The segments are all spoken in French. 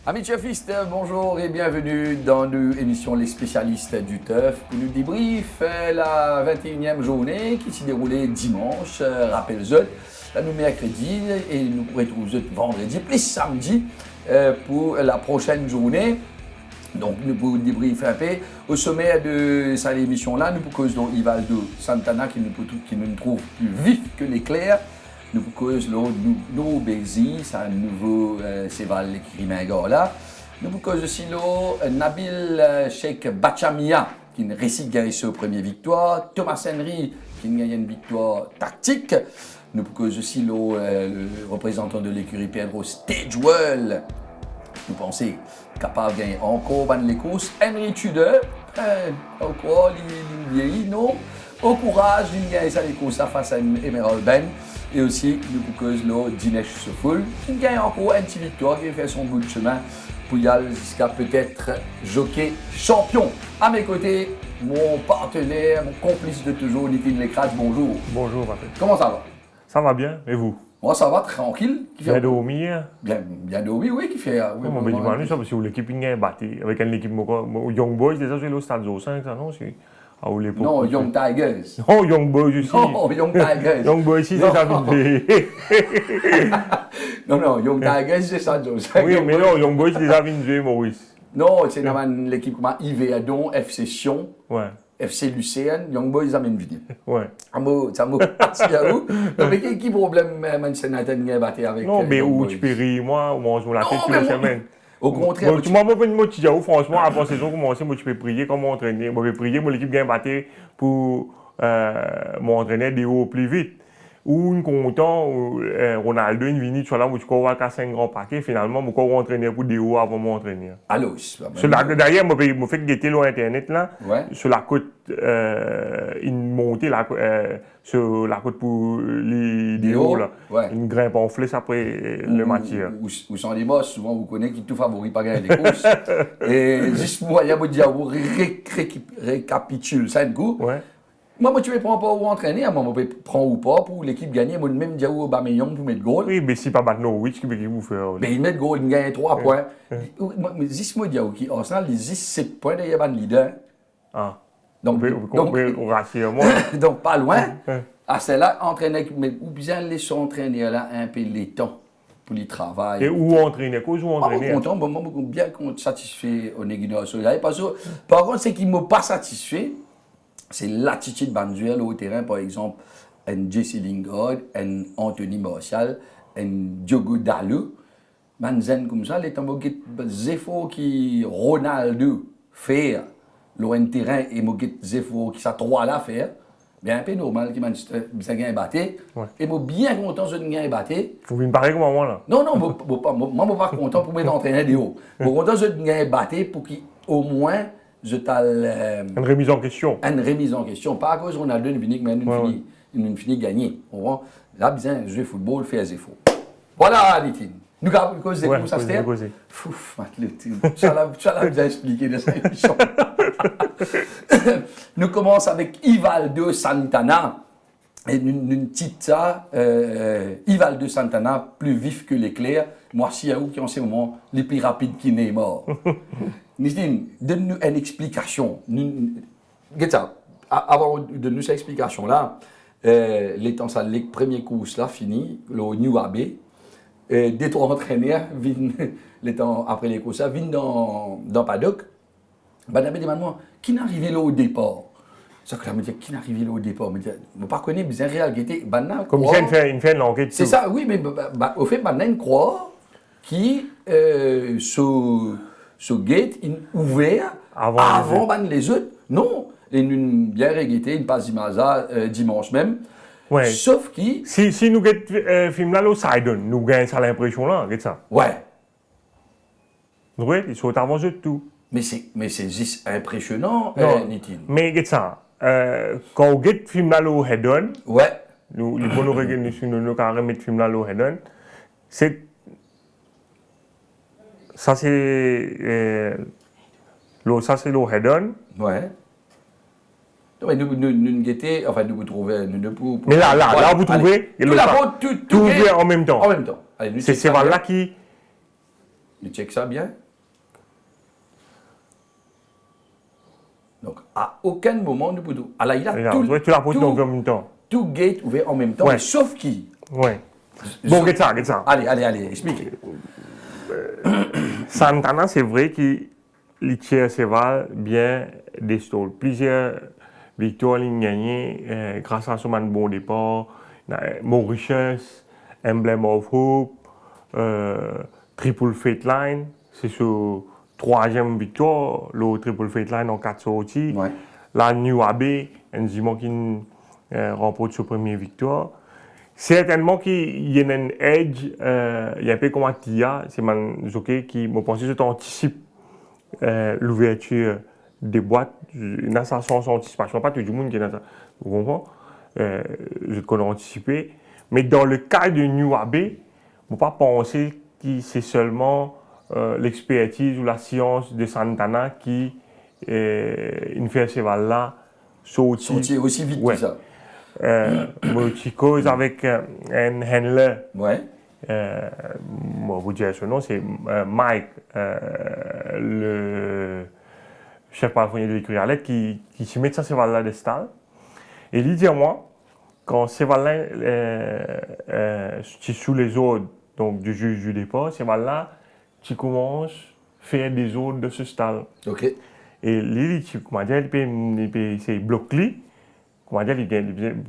Amis chefistes, bonjour et bienvenue dans notre émission Les spécialistes du teuf pour nous débrief la 21e journée qui s'est déroulée dimanche, rappelle-le, là nous mercredi et nous pourrons retrouver vendredi plus samedi pour la prochaine journée. Donc nous pouvons débriefer un peu. Au sommet de cette émission-là, nous pouvons causer Ivaldo Santana qui nous trouve plus vif que l'éclair. Nous cause nos baisers, c'est un nouveau Séval qui rimègue là. Nous cause aussi Nabil Sheikh Bachamia qui réussit à gagner sa première victoire. Thomas Henry qui gagne une victoire tactique. Nous cause aussi le représentant de l'écurie Pedro Stagewell. Nous pensons capable de gagner encore dans les courses. Henry Tudor, encore il vieillit, non? Au courage de gagner les courses face à Emerald Ben. Et aussi, nous proposons Dinesh Sofoul, qui gagne encore une petite victoire, qui fait son bout de chemin pour y aller jusqu'à peut-être jockey champion. À mes côtés, mon partenaire, mon complice de toujours, Nitin Lecrate, bonjour. Bonjour, Patrick. Comment ça va? Ça va bien, et vous? Moi, ça va, tranquille. Bien dormir? Bien dormi, oui, qui fait... Oui, bon, ben, dis-moi, ça, parce que l'équipe est battue. Avec une équipe, Young Boys, déjà, c'est le Stade 5, ça, non? Non, Young Tigers. Oh, Young Boys aussi. Non, Young Tigers. Young Boys aussi, c'est ça, Non, Young Tigers, c'est ça, Joseph. Oui, mais non, Young Boys, c'est ça, Maurice. Non, c'est l'équipe comme IV Adon, FC Sion, ouais. FC Lucerne, Young Boys, amène vite. Ouais. Ça m'a parti à où? Mais quel problème Manchester United a battu avec non, mais où tu peux rire, moi, on mange la tête toute la semaine. Au contraire, tu m'as pas motivé, franchement, avant la saison, commencer, moi, tu peux prier comme entraîner. Moi, je peux prier, moi, l'équipe gagne battre pour m'entraîner des hauts plus vite. Ou une content, Ronaldo, une vini, tu vois là, où tu peux avoir 5 grands paquets, finalement, je peux entraîner pour des hauts avant m'entraîner. Alors, d'ailleurs, je fais guetter l'internet là, ouais. Sur la côte, une montée là, sur la côte pour les déos là, ouais. Une grimpe en flèche après le matière. Ou sont des boss, souvent vous connaissez qui tout favori pas gagner des courses. Et juste pour dire, vous récapitule ça un coup. Ouais. Moi, tu ne prends pas où entraîner, moi, je prends ou pas pour l'équipe gagner. Moi, même dire où Aubameyang pour mettre goal. Oui, mais si pas battre Norwich, qui peut vous faire? Mais il met goal, il gagne 3 points. Mais juste moi dire, OK, Arsenal, il 17 points derrière le leader. Ah. Donc, rassure-moi. Donc, pas loin. À celle-là, entraîner, mais ou bien laisser entraîner là un peu les temps pour le travail. Et où entraîner? Quoi, où entraîner? Content, moi, bien satisfait au Néguino Soleil. Par contre, ce qui ne m'a pas satisfait, c'est l'attitude banduelle au terrain, par exemple, un Jesse Lingard, un Anthony Martial, un Diogo Dalot. Manzen comme ça, les temps Zefo qui Ronaldo faire le terrain et Zefo qui ça trois là faire. Bien un peu normal qui Manchester bien batté. Et moi bien content de gagner batté. Vous me parlez comme moi là. Non, moi je pas content pour m'entraîner de haut. Je suis content de gagner batté pour qu'au moins je t'ai une remise en question. Une remise en question. Pas à cause Ronaldo mais une fini gagné. Là, bien, jouer football, faire des efforts. Voilà, Nitin. Nous avons cause des courses, ça se terre. Fouf, tu as bien expliqué de cette émission. Nous commençons avec Ivaldo Santana. Et une petite ça, Ivaldo Santana, plus vif que l'éclair. Moi, si y a où qui en ce moment, les plus rapides qui n'est mort. Nitin, donne-nous une explication. Avant de donner cette explication-là, les premiers courses là fini, le New Abbey, des trois entraîneurs viennent, après les courses là, viennent dans paddock. Ben, on me demande qui n'est arrivé là au départ. C'est ça que je me dis, qui n'est arrivé là au départ. Je ne pas connaître bien réalité. Comme ça, il fait une enquête. C'est ça, oui, mais au fait, il y a une croix qui ce gate est ouvert avant les autres. Non, une bien regretté, une passe d'Imaza dimanche même. Ouais. Sauf qui. Si nous gagnons film là, nous gagnons ça l'impression là, regarde ça. Ouais. Oui, ils sont avant de tout. Mais c'est juste impressionnant, Nitin. Mais regarde ça. Quand on gagne film là au head-on. Ouais. Nous regarder nous quand remettre film là au head-on. C'est ça c'est le head-on. Ouais. Ouais, nous guetter, enfin nous trouver, mais là vous trouvez, tout ouvert en même temps. En même temps. C'est là qui nous check ça bien. Donc, à aucun moment, nous pouvons. Alors, il a tout, tu l'as posé en même temps. Tout gate ouvert en même temps, Ouais. sauf qui? Ouais. Bon, regarde ça. Allez, expliquez. Santana, c'est vrai qu'il tient Cheval bien des stalls. Plusieurs victoires il a gagnées grâce à son bon départ. Mauritius, Emblem of Hope, Triple Fate Line, c'est sa troisième victoire, le Triple Fate Line en 4 sorties. Ouais. La New Abbey, Enzimo qui remporte sa première victoire. Certainement qu'il y a un edge, il y a un peu comme un Tia, c'est un jockey qui, je pense que anticipe l'ouverture des boîtes. Il y a ça sans anticipation, pas tout le monde qui est dans ça. Vous comprenez? Je connais anticipé. Mais dans le cas de New Abbey, il ne faut pas penser que c'est seulement l'expertise ou la science de Santana qui fait ces valeurs Sortir aussi vite que ça. Tu causes avec un handler. Ouais. Vous dire son nom, c'est Mike, le chef palefrenier de l'écurie Arlette, qui se met ça, ces valeurs de style. Et il dit à moi, quand ces valeurs sont sous les ordres donc, du juge du départ, ces valeurs, tu commences à faire des ordres de ce style. OK. Et lui, comment dire, c'est bloqué. Comment dire, il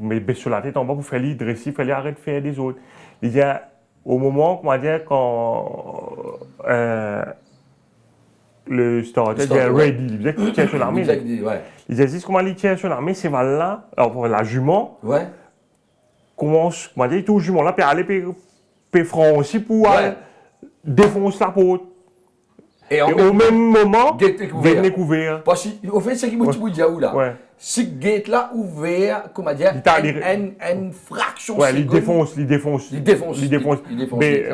met sur la tête en bas pour faire lui dresser, il fallait arrêter de faire des autres. Il dit, au moment, comment dire, quand le starter dit ready, il disait qu'il tient sur l'armée. Il disait, comment il tient sur l'armée, c'est là, alors la jument, commence, comment dire, tout jument là, puis aller, puis franchir pour défoncer la porte. Et au même moment, gate découvert. Parce qu'au fait, c'est qui me dit là. Si gate là ouvert, comment dire, une fraction de seconde. Il défonce.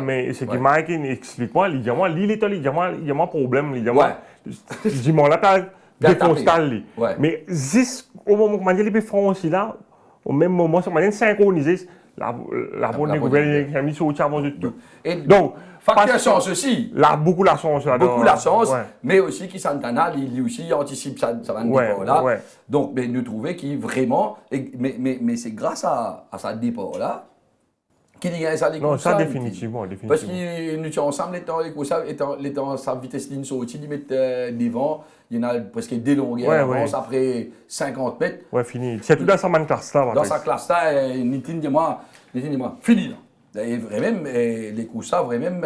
Mais c'est qui Mike explique moi, il dit moi, il y a un problème, il dit moi, il dit moi là, défonce tal. Mais juste au moment où il peut franchir là, au même moment, ça m'a synchronisé. La bonne découverte, il a mis sur le avant de tout. Donc, facteur chance aussi. Là, beaucoup la chance. Beaucoup la chance, mais aussi qui Santana, il aussi anticipe ça va départ là. Donc, mais nous trouvons qu'il vraiment, mais c'est grâce à sa départ là qu'il y a ça les Non, ça définitivement. Parce que nous sommes ensemble, les temps, sa vitesse ligne sortie, ils mettent devant, il y en a presque des longueurs d'avance après 50 mètres. Ouais, fini. C'est tout dans sa classe là. Dans sa classe là, Nitin dis-moi, fini là. Et vraiment, les coups ça, vraiment,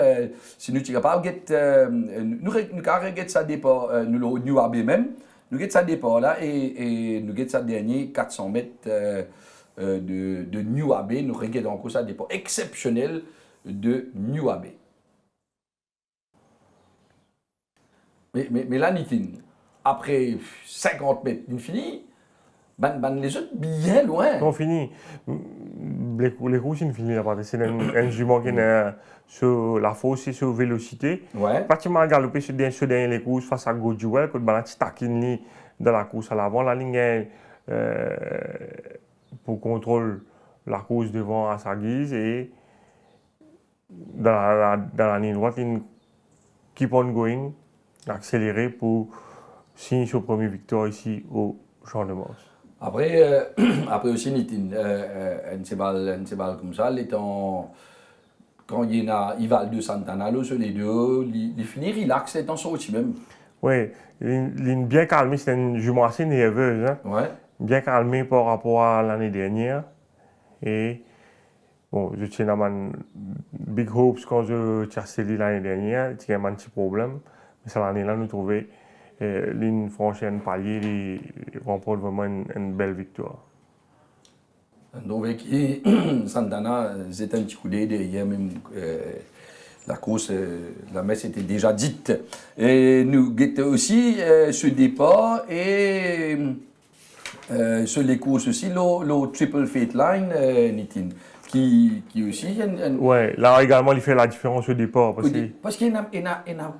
si nous sommes capables de nous carrément ça départ, nous le New Abbey même, nous get ça départ là et nous get ça dernier 400 mètres de New Abbey, nous regardons encore ça départ exceptionnel de New Abbey. Mais là, Nitin, après 50 mètres, il finit. Les autres bien loin. Non, fini. Les coups, c'est fini là-bas. C'est un jument qui est sur la fosse et sur vélocité. Pratiquement galopé sur les courses face à Gojuel, quand il taquine dans la course à l'avant. La ligne pour contrôler la course devant à sa guise et dans la ligne droite, il keep on going, accélérer pour signer sa première victoire ici au Champ de Mars. Après aussi, Nitin, un cheval comme ça, quand il y a Ival de Santana, sur les deux, il finit relax, il est en sortie même. Oui, il est bien calmé, c'est une jument assez nerveuse. Hein? Bien calmé par rapport à l'année dernière. Et bon, je tiens à big hopes quand je chassais l'année dernière, il y a un petit problème. Mais cette année-là, nous trouvons ligne franchir un palier et remporte vraiment une belle victoire. Donc, Santana, c'est un petit coup d'œil derrière même. La course, la messe était déjà dite. Et nous guettons aussi ce départ et sur les courses aussi, le Triple Fate Line, Nitin. Qui aussi. Oui, là également, il fait la différence au départ. Parce qu'il y a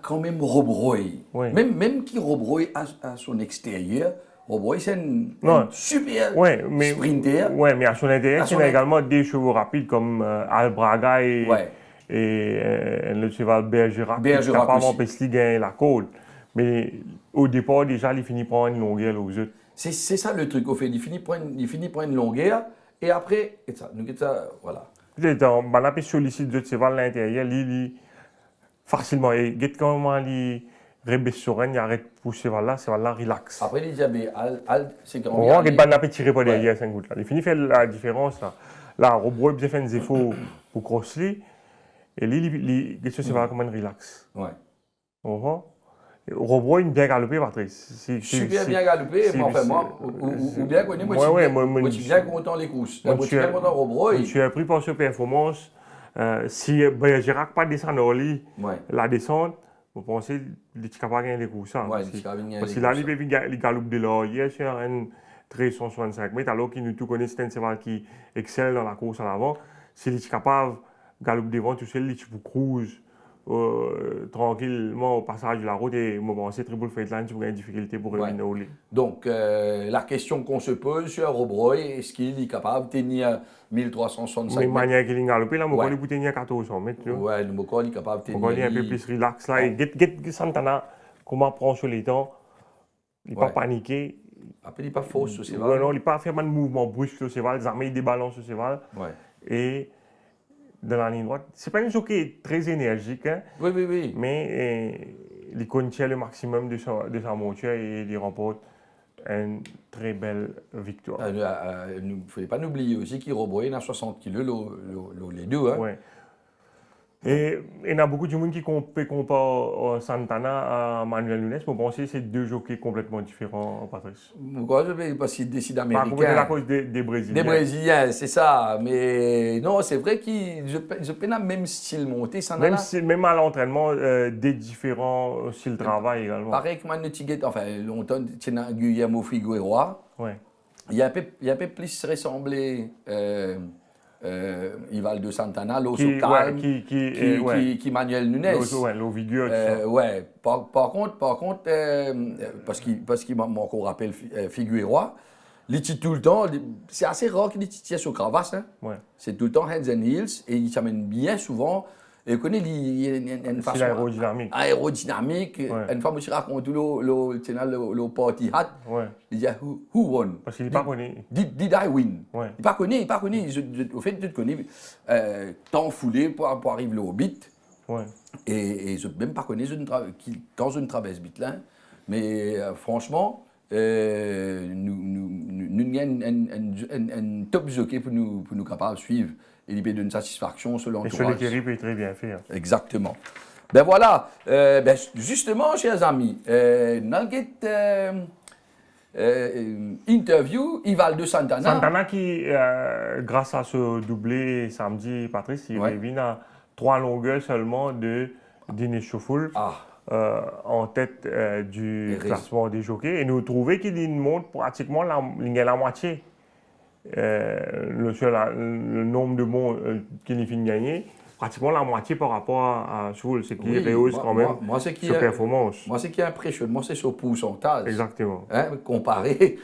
quand même Rob Roy. Même qui Rob Roy à son extérieur, Rob Roy c'est un super sprinter. Oui, mais à son intérieur, il y a également des chevaux rapides comme Al Braga et et le cheval Bergerac, qui Bergerac capable aussi. d'empêcher de gagner la côte. Mais au départ, déjà, il finit par une longueur aux autres. C'est ça le truc, au fait. Il finit par une longueur, et après, et ça, voilà. Peut-être, on a sollicité le cheval à l'intérieur, il facilement. Et comment il rebelle sur il arrête pour ce cheval-là relax. Après, il dit, mais c'est quand On voit qu'il n'a pas tiré par derrière, c'est un goutte là. Il finit faire la différence là. Là, Robro a bien fait des efforts pour crosser. Et lui, ce cheval comme un relax. Ouais. Robro, il bien galopé, Patrice. Super bien galopé, mais enfin, moi, ou bien connu, moi, je suis bien content les courses. Moi, je suis bien content Robro. Je suis appris par sa performance. Si Bergerac pas descend au lit, la descente, vous pensez qu'il est capable de gagner les courses. Parce que là, il galope de l'or. Hier, sur un 1365 mètres, alors qu'il nous tout connaît, c'est un cheval qui excelle dans la course en avant. S'il est capable de galoper devant, tout seul, il peut cruise tranquillement au passage de la route et moi penser Triple Flightline tu aurais une difficulté pour revenir au lit. Donc la question qu'on se pose sur Robroy, est-ce qu'il est capable de tenir 1365 mètres? Mais manière qu'il est galopé là, moi il peut tenir 1400 mètres. Ouais, le Mokol est capable de tenir. Il est un peu plus relax là et get Santana comment prend sur les temps. Il n'est pas paniqué. Après il n'est pas faux ce cheval. Non, il n'est pas faire un mouvement brusque sur ce cheval, jamais il débalance ce cheval. Et dans la ligne droite. Ce n'est pas un jockey très énergique, hein, oui. Mais il contient le maximum de sa monture et il remporte une très belle victoire. Il ne faut pas oublier aussi qu'il Robroy a 60 kg les deux. Hein. Ouais. Et il y a beaucoup de monde qui comparent Santana à Manuel Nunes. Pour penser que c'est deux jockeys complètement différents, Patrice. Pourquoi je vais parce qu'il décide américain. C'est à cause des Brésiliens. Des Brésiliens, c'est ça. Mais non, c'est vrai qu'ils je peine le même style monté. Même à l'entraînement, des différents styles de travail également. Pareil que Manu Tiguet, enfin, longtemps, Guillermo Figueroa. Ouais. Il y a un peu plus ressemblé. Ivaldo Santana, l'osso calme, qui Manuel Nunes. L'Ovidio. Par contre, parce qu'il m'a encore rappelé Figueroa, il dit tout le temps, c'est assez rare qu'il tire sur cravasse. Hein. Ouais. C'est tout le temps hands and heels et il s'amène bien souvent. Et connaît une façon aérodynamique. Une fois, je raconte le party hat. Il dit who won? Parce qu'il n'est pas connu. Did I win? Il n'est pas connu. Au fait, tu te connais. Temps foulé pour arriver au beat. Et je ne même pas connu quand je ne traverse beat là. Mais franchement, nous avons un top jockey pour nous capables de suivre. Et il peut donner une satisfaction selon l'entourage. Et sur l'équilibre, il est très bien fait. Hein. Exactement. Ben voilà, justement, chers amis, dans cette interview, Ivaldo Santana. Santana qui, grâce à ce doublé samedi, Patrice, il revient à 3 longueurs seulement de Dinesh Chaufoul en tête du classement des jockeys. Et nous trouvons qu'il monte pratiquement la moitié. Le nombre de bons qu'il finit de gagner, pratiquement la moitié par rapport à Soul, ce qui rehausse quand même sa performance. Moi, ce qui est impressionnant, c'est son pourcentage. Exactement. Hein, comparé,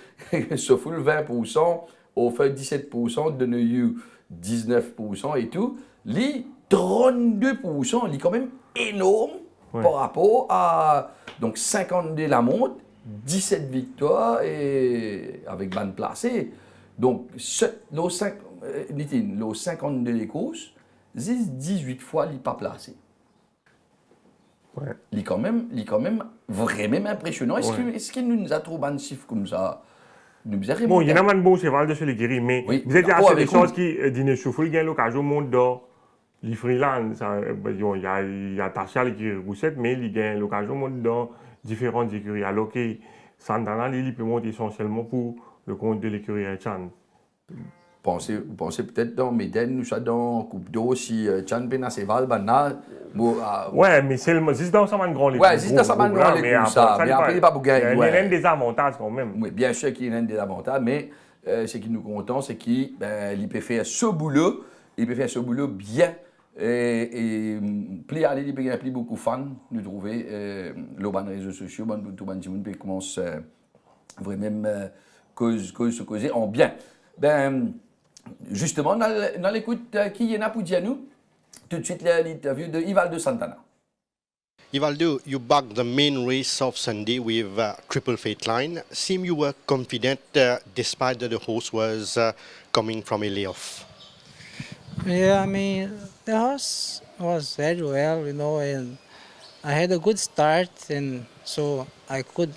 Soul 20%, au fait 17%, de Neuilly 19% et tout. Lui, 32%, il est quand même énorme par rapport à donc 52 la montre, 17 victoires et avec ban placé. Donc, les 52 les courses, 18 fois, il n'est pas placé. Il est quand même vraiment impressionnant. Est-ce qu'il nous a trop de chiffres comme ça? Bon, il y a un bon cheval de chez les guéris, mais vous êtes assez des choses qui, Dinesh Chaufoul, il y a l'occasion de monter dans les freelance. Il y a Tachal qui roussette, mais il y a l'occasion de monter dans différentes écuries. Alors que Santana, il peut monter essentiellement pour le compte de l'écurie Chan. Vous pensez peut-être dans Méden, ou dans Coupe d'eau, si Chan Benaceval, ouais, mais c'est dans sa main grand l'équipe. Ouais, c'est dans sa main grand l'équipe, ça. Mais après, il n'est pas pour gagner. Il y a des avantages quand même. Oui, bien sûr qu'il y a des avantages, mais ce qui nous content, c'est qu'il peut faire ce boulot, bien. Et il peut y beaucoup de fans, nous trouver, les réseaux sociaux, tout le monde commence vraiment se causer en bien. Ben, justement, dans l'écoute, qui y en a pour dire nous? Tout de suite, l'interview de Ivaldo Santana. Ivaldo, you backed the main race of Sunday with Triple Fate Line. Seem you were confident despite that the horse was coming from a layoff. Yeah, I mean, the horse was very well, and I had a good start, and so I put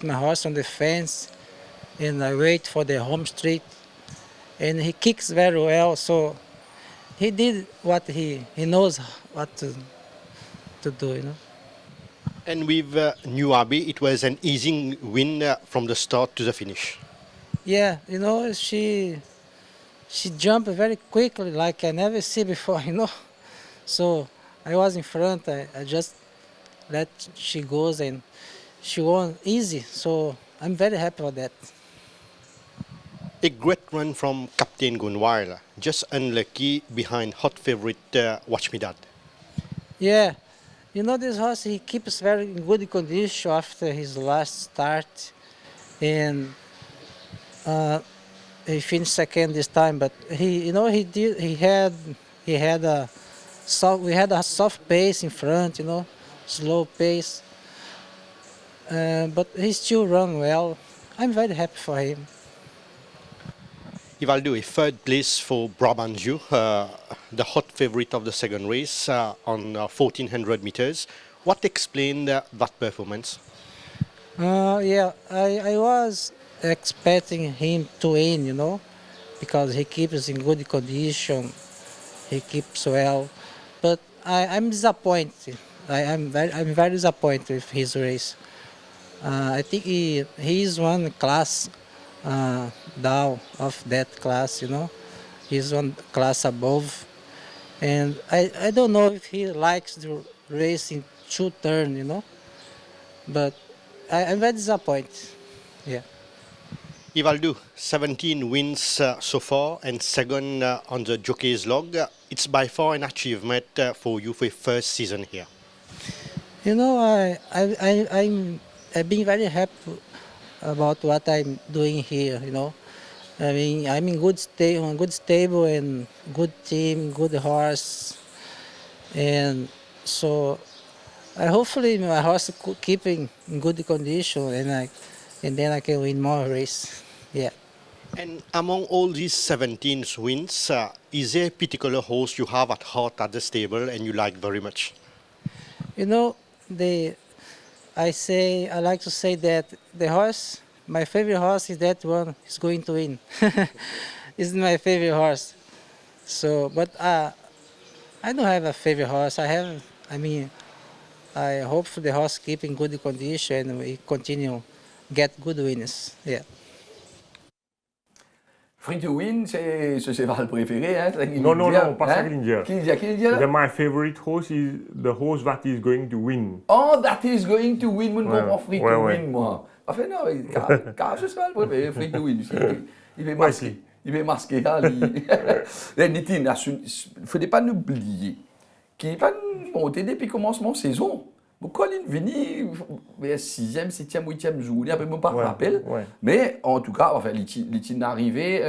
my horse on the fence, and I wait for the home straight, and he kicks very well, so he did what he knows what to do. And with New Abbey, it was an easy win from the start to the finish. Yeah, she jumped very quickly, like I never see before, So I was in front. I just let she goes, and she won easy. So I'm very happy with that. A great run from Captain Gunwile, just unlucky behind hot favorite Watch Me Dad. Yeah, this horse, he keeps very in good condition after his last start, and he finished second this time. But we had a soft pace in front, slow pace, but he still run well. I'm very happy for him. Ivaldo, a third place for Brabantju, the hot favorite of the second race on 1400 meters. What explained that performance? Yeah, I was expecting him to win, because he keeps in good condition, he keeps well. But I'm disappointed. I'm very disappointed with his race. I think he is one class down of that class, He's one class above. And I don't know if he likes the race in two turns, But I'm very disappointed, yeah. Ivaldo, 17 wins so far and second on the jockey's log. It's by far an achievement for you for your first season here. I've been very happy about what I'm doing here, I mean, I'm in good stable and good team, good horse, and so hopefully my horse keep in good condition, and then I can win more race. Yeah. And among all these 17 wins, is there a particular horse you have at heart at the stable and you like very much? I like to say that the horse, my favorite horse is that one is going to win. It's my favorite horse. So, but I don't have a favorite horse. I hope the horse keep in good condition and we continue get good winners. Yeah. Free to win, c'est ce cheval préféré, hein? Non, pas ça qu'il dit. Qui dit là? My favorite horse is the horse that is going to win. Oh, that is going to win. Moi, je comprends free to ouais. win, moi. Enfin, non, car ce cheval préféré, free to win. Il est masqué. Il est masqué, là. Nitin, il ne faut pas oublier qu'il n'est pas monté depuis le commencement de saison. Colin Vini, 6e, 7e, 8e journée, après, je ne me rappelle. Ouais. Mais en tout cas, enfin, il est arrivé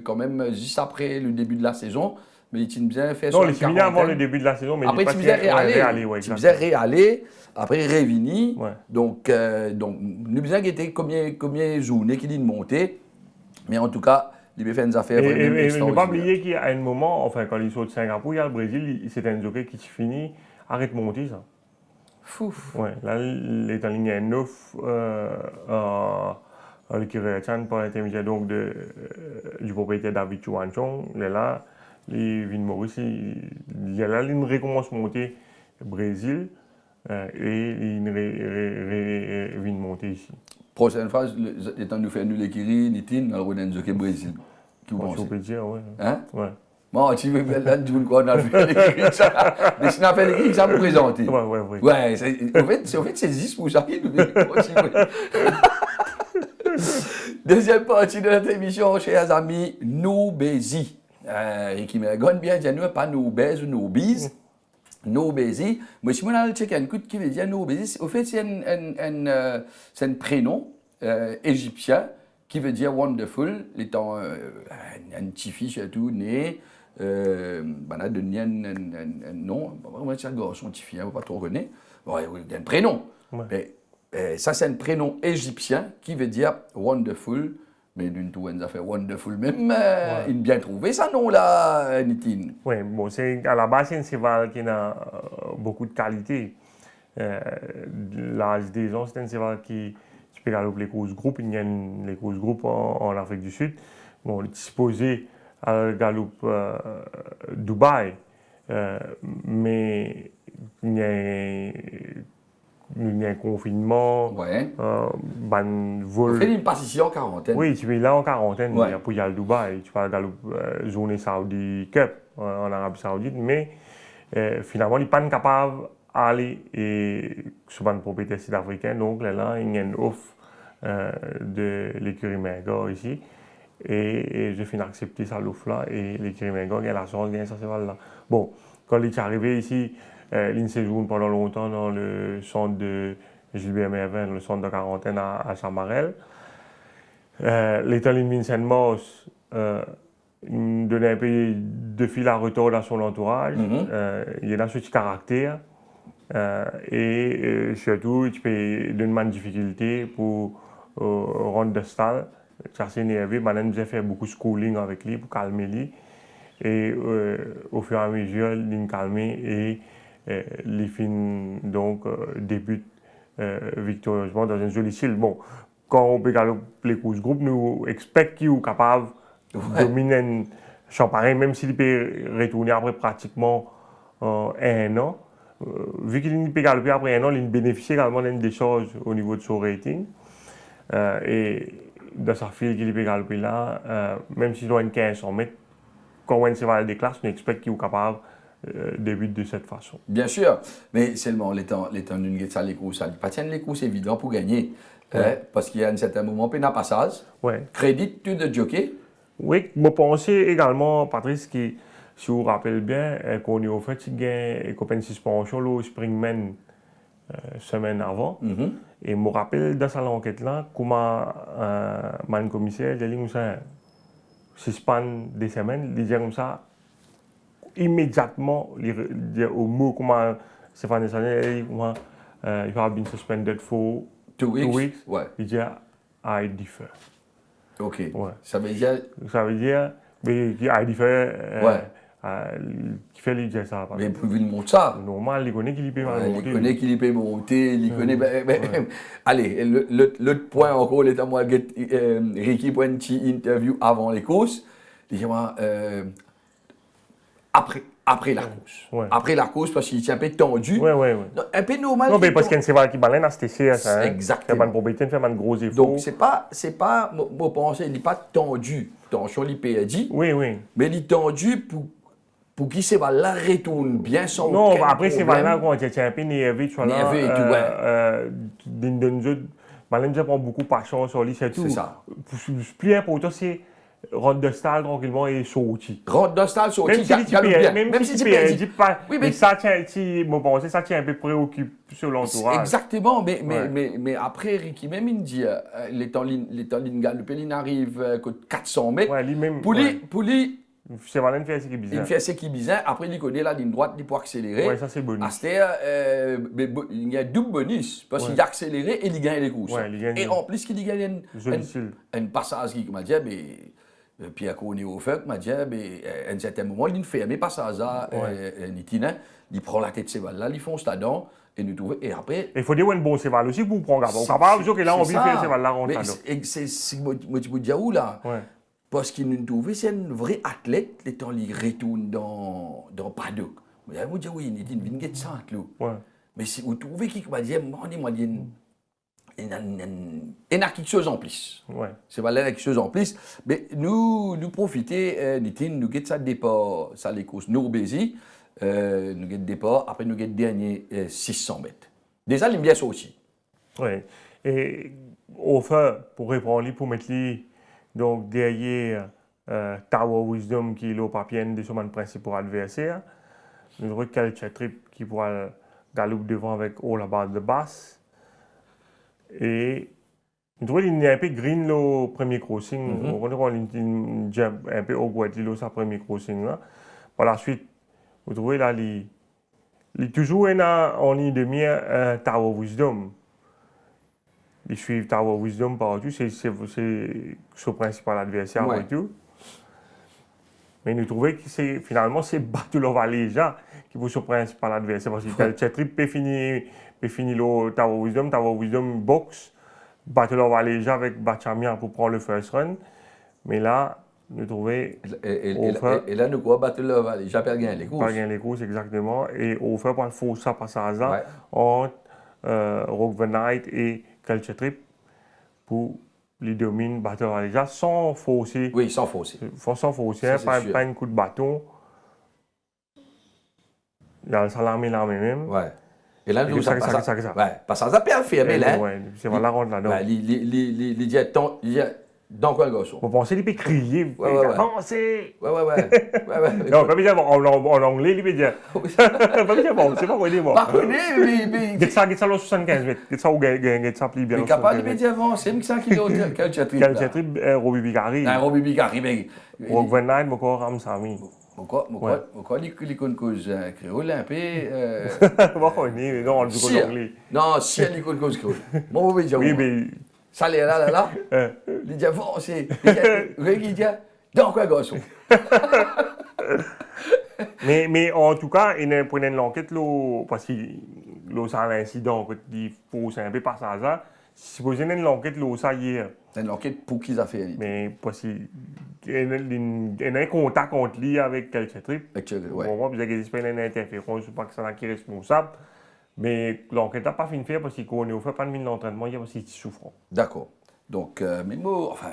quand même juste après le début de la saison. Mais il est bien fait. Non, il est fini avant le début de la saison, mais après, il est réallé. Il faisait réaller, après Révini. Ouais. Donc, nous bien était combien journées qu'il est monté. Mais en tout cas, il a fait une affaire vraiment extraordinaire. Et ne pas oublier qu'à un moment, enfin, quand il saute de Singapour, il y a le Brésil, c'était un jockey qui finit, arrête de monter, ça. Fouf. Ouais, là, il est en ligne 9 le Kiréchan par l'intermédiaire donc du propriétaire David Chouanchong. Là, il vient de Maurice, il y a là une recommence montée Brésil et il vient de monter ici. Prochaine phrase, étant nous faire nous l'écurie, Nitin, alors on a un jockey Brésil. Qui vous On peut dire, ouais. Hein? Ouais. Bon, tu veux là, tu veux quoi, on a fait l'écurie, ça. Mais si on a fait l'écurie, ça vous présenter. Ouais. Ouais, en fait, c'est 10 pour ça qui nous continuer. Deuxième partie de notre émission, chers amis, Noubézi. Et qui me gagne bien, dire nous, pas Noubèze ou Noubise. Noubézi. Moi, si on a le check un coup qui veut dire Noubézi, au fait, c'est un prénom égyptien qui veut dire wonderful, étant un petit fils et tout, né Ben, a donné un nom, vraiment, c'est un garçon, petit fille, pas trop rené. Bon, il y a un prénom. Ouais. Mais, ça, c'est un prénom égyptien qui veut dire wonderful. Mais d'une tout, on a fait wonderful même. Il a bien trouvé ça nom-là, Nitin. Oui, bon, à la base, c'est un cheval qui a beaucoup de qualité. L'âge des gens, c'est un cheval qui peut galoper les courses groupes. Il y a les courses groupes en Afrique du Sud. Bon, il est disposé à galoper Dubaï, mais il y a un confinement, Ouais. ban On vol. fait une partition en quarantaine. Oui, tu es là en quarantaine, Ouais. pour y aller à Dubaï, tu vas galoper journée Saudi Cup en Arabie Saoudite, mais finalement, il n'est pas capable d'aller sur une propriété sud-africaine. Donc là, il y a une offre de l'écurie Menga ici. Et j'ai fini d'accepter ça l'offre-là. Et l'écurie Menga a la chance de gagner ça cheval-là. Bon, quand il est arrivé ici, il séjourne pendant longtemps dans le centre de Gilbert Mervin, le centre de quarantaine à Chamarel. L'état de Vincent Moss donnait un peu de fil à retordre à son entourage. Il a ce petit caractère. Et surtout, il peut donner une difficulté pour rendre de style. Ça s'est énervé. Maintenant, j'ai fait beaucoup de schooling avec lui pour calmer lui. Et au fur et à mesure, il calmé et les films donc débutent victorieusement dans un joli style. Bon, quand on peut galoper les courses groupes, nous espérons qu'il est capable de dominer un Champagne, même s'il peut retourner après pratiquement 1 an. Vu qu'il peut galoper après 1 an, il bénéficie également d'une décharge au niveau de son rating. Et dans sa file qu'il peut galoper là, même s'il doit une 1500 mètres, quand on va des classes, on expecte qu'il est capable de débuter de cette façon. Bien sûr, mais seulement les temps d'une guette ça les courses, pas tiennent les courses évident pour gagner. Parce qu'il y a un certain moment, puis n'a pas ça. Ouais. Crédit tout de jockey. Oui, je pensais également, Patrice, qui, si vous vous rappelez bien, qu'on est au fait, il y a une suspension au Springman semaine avant. Et je me rappelle dans cette enquête-là, comment mon commissaire, il a dit comme ça, suspend des semaines, il dit comme ça, immédiatement, il dit au mot comment Stéphane Desalegn, comment il va be suspended for 2 weeks. 2 weeks. Ouais. Il dit, I defer. Ok. Ouais. Ça veut dire. Mais I defer. Ouais. Qui fait lui dire ça. Mais pour lui montrer ça. Normal, il connaît qu'il peut monter. Il connaît qu'il peut monter, il connaît. Allez, l'autre point encore, l'état moi, Ricky pour une petite interview avant les courses. Il dit moi, après la course. Ouais. Après la course, parce qu'il est un peu tendu. Ouais. Non, un peu normal. Non, mais parce qu'il y a un cheval qui balène à cette CS. Exactement. Fait une propriété, fait un gros effort. Donc, c'est pas, moi, penser, il n'est pas tendu. Tension, il peut dire. Oui. Mais il est tendu pour qu'il se va là retourne bien sans Non, aucun après, c'est problème. là quand tu es un peu nerveux, tu vois là. Nerveux et tout, ouais. Malin, je prends beaucoup de passion sur lui, c'est tout. C'est ça. Le plus important, c'est rentrer de style tranquillement et sortir. Rentre dans le stade, sorti, Même si tu bien. même si tu perds, pas. Oui, mais ça tient, ça tient un peu préoccupé sur l'entourage. Exactement, mais après, Ricky, même il dit, les temps galoper, il arrive 400 mètres. Ouais, lui-même. Pour lui, c'est Valène fait ce qui est bizarre. il fait ce qui est bizarre. Après, il connaît la ligne droite, il peut accélérer. Ouais, ça c'est bonus. Il y a double bonus, parce qu'il a accéléré et il gagne les courses. Ouais, il gagne. Et en plus, il gagne un passage qui m'a dit, Pierre Corné au feu, m'a dit, à un certain moment, il fait un passage à Nitina, il prend la tête de ces balles-là, il fonce là-dedans, et nous trouvons. Et après. Il faut dire un bon cheval aussi pour prendre garde. On capable de là, on vit faire cheval là, on là. C'est moi, tu peux dire où là? Parce qu'il nous trouve, c'est un vrai athlète, les temps, il retourne dans paddock. Je me dis, oui, il vient de centre, là. Mais si vous trouvez qu'il m'a dit, il y a quelque chose en plus. C'est pas là quelque chose en plus. Mais nous profiter, nous avons ça départ, ça les courses, nous Bézi, nous avons départ, après nous avons dernier 600 mètres. Déjà, il aime bien ça aussi. Oui. Et au fait, pour répondre, pour mettre lui, donc derrière Tower Wisdom qui est au papier de son principal adversaire, nous avons quelques trip qui pourra galoper devant avec All About the Bass. Et Je trouve qu'il est un peu green le premier crossing. On connaît qu'il jump un peu awkward le sa premier crossing là. Par la suite, vous trouvez là, il toujours en ligne de mire Tower Wisdom. Ils suivent Tower Wisdom partout, c'est son principal adversaire Ouais. partout. Mais nous trouvons que finalement c'est Battle of Aleja qui est son principal adversaire parce que Cheltrip peut finir le Tower Wisdom box. Battle of Aleja avec Bachamia pour prendre le first run. Mais là, nous trouvons. Et là, nous quoi battre le Valley. J'ai perdu les courses. Pas gagné les courses, exactement. Et on fait pas le faux ça par hasard Ouais. entre Rock the Knight et Cheltrip pour les dominer Battle of Aleja sans fausser. Oui, sans fausser. Sans fausser, Ça, c'est sûr. pas un coup de bâton. Il y a le salamé là même. Ouais. Et là, Et nous, que ça. Ouais, parce que ça perd fermé, là. Ouais, c'est voilà, rentre là-dedans. Ouais, il dit, dans quoi le garçon? Vous pensez qu'il peut crier, Ouais, ouais, ouais. avancez! Ouais. Non, pas bien en anglais, il peut dire. Pas bien bon, c'est pas quoi dire bon. Pas connu, mais. Get ça, le 75 mètres. Get ça, ou get ça, plus bien. Mais capable de dire avant, c'est 5 kg de Cheltrip. Cheltrip, Robbie Bicari. Un Robbie Bicari, mais. Rock the Knight, mon Ramsami. Pourquoi les cause créole un peu. Moi, on est, non, on le dit en anglais. Non, si elle les cause créole. Moi, on va dire. Oui, mais. Ça, là. Il dit avancez. Il dit, dans quoi, garçon? Mais en tout cas, il a pris l'enquête, parce que c'est un incident qu'il faut un peu par hasard. Supposé qu'il y a l'enquête ça hier. C'est une enquête pour qui ça fait. Mais parce qu'il y a un contact entre lui avec Cheltrip. Ouais. Bon, il y a une interférence, je ne sais pas que c'est qui est responsable. Mais l'enquête n'a pas fini de faire parce qu'on ne fait pas de mine d'entraînement, il y a aussi des souffrants. D'accord. Donc, mes mots, enfin,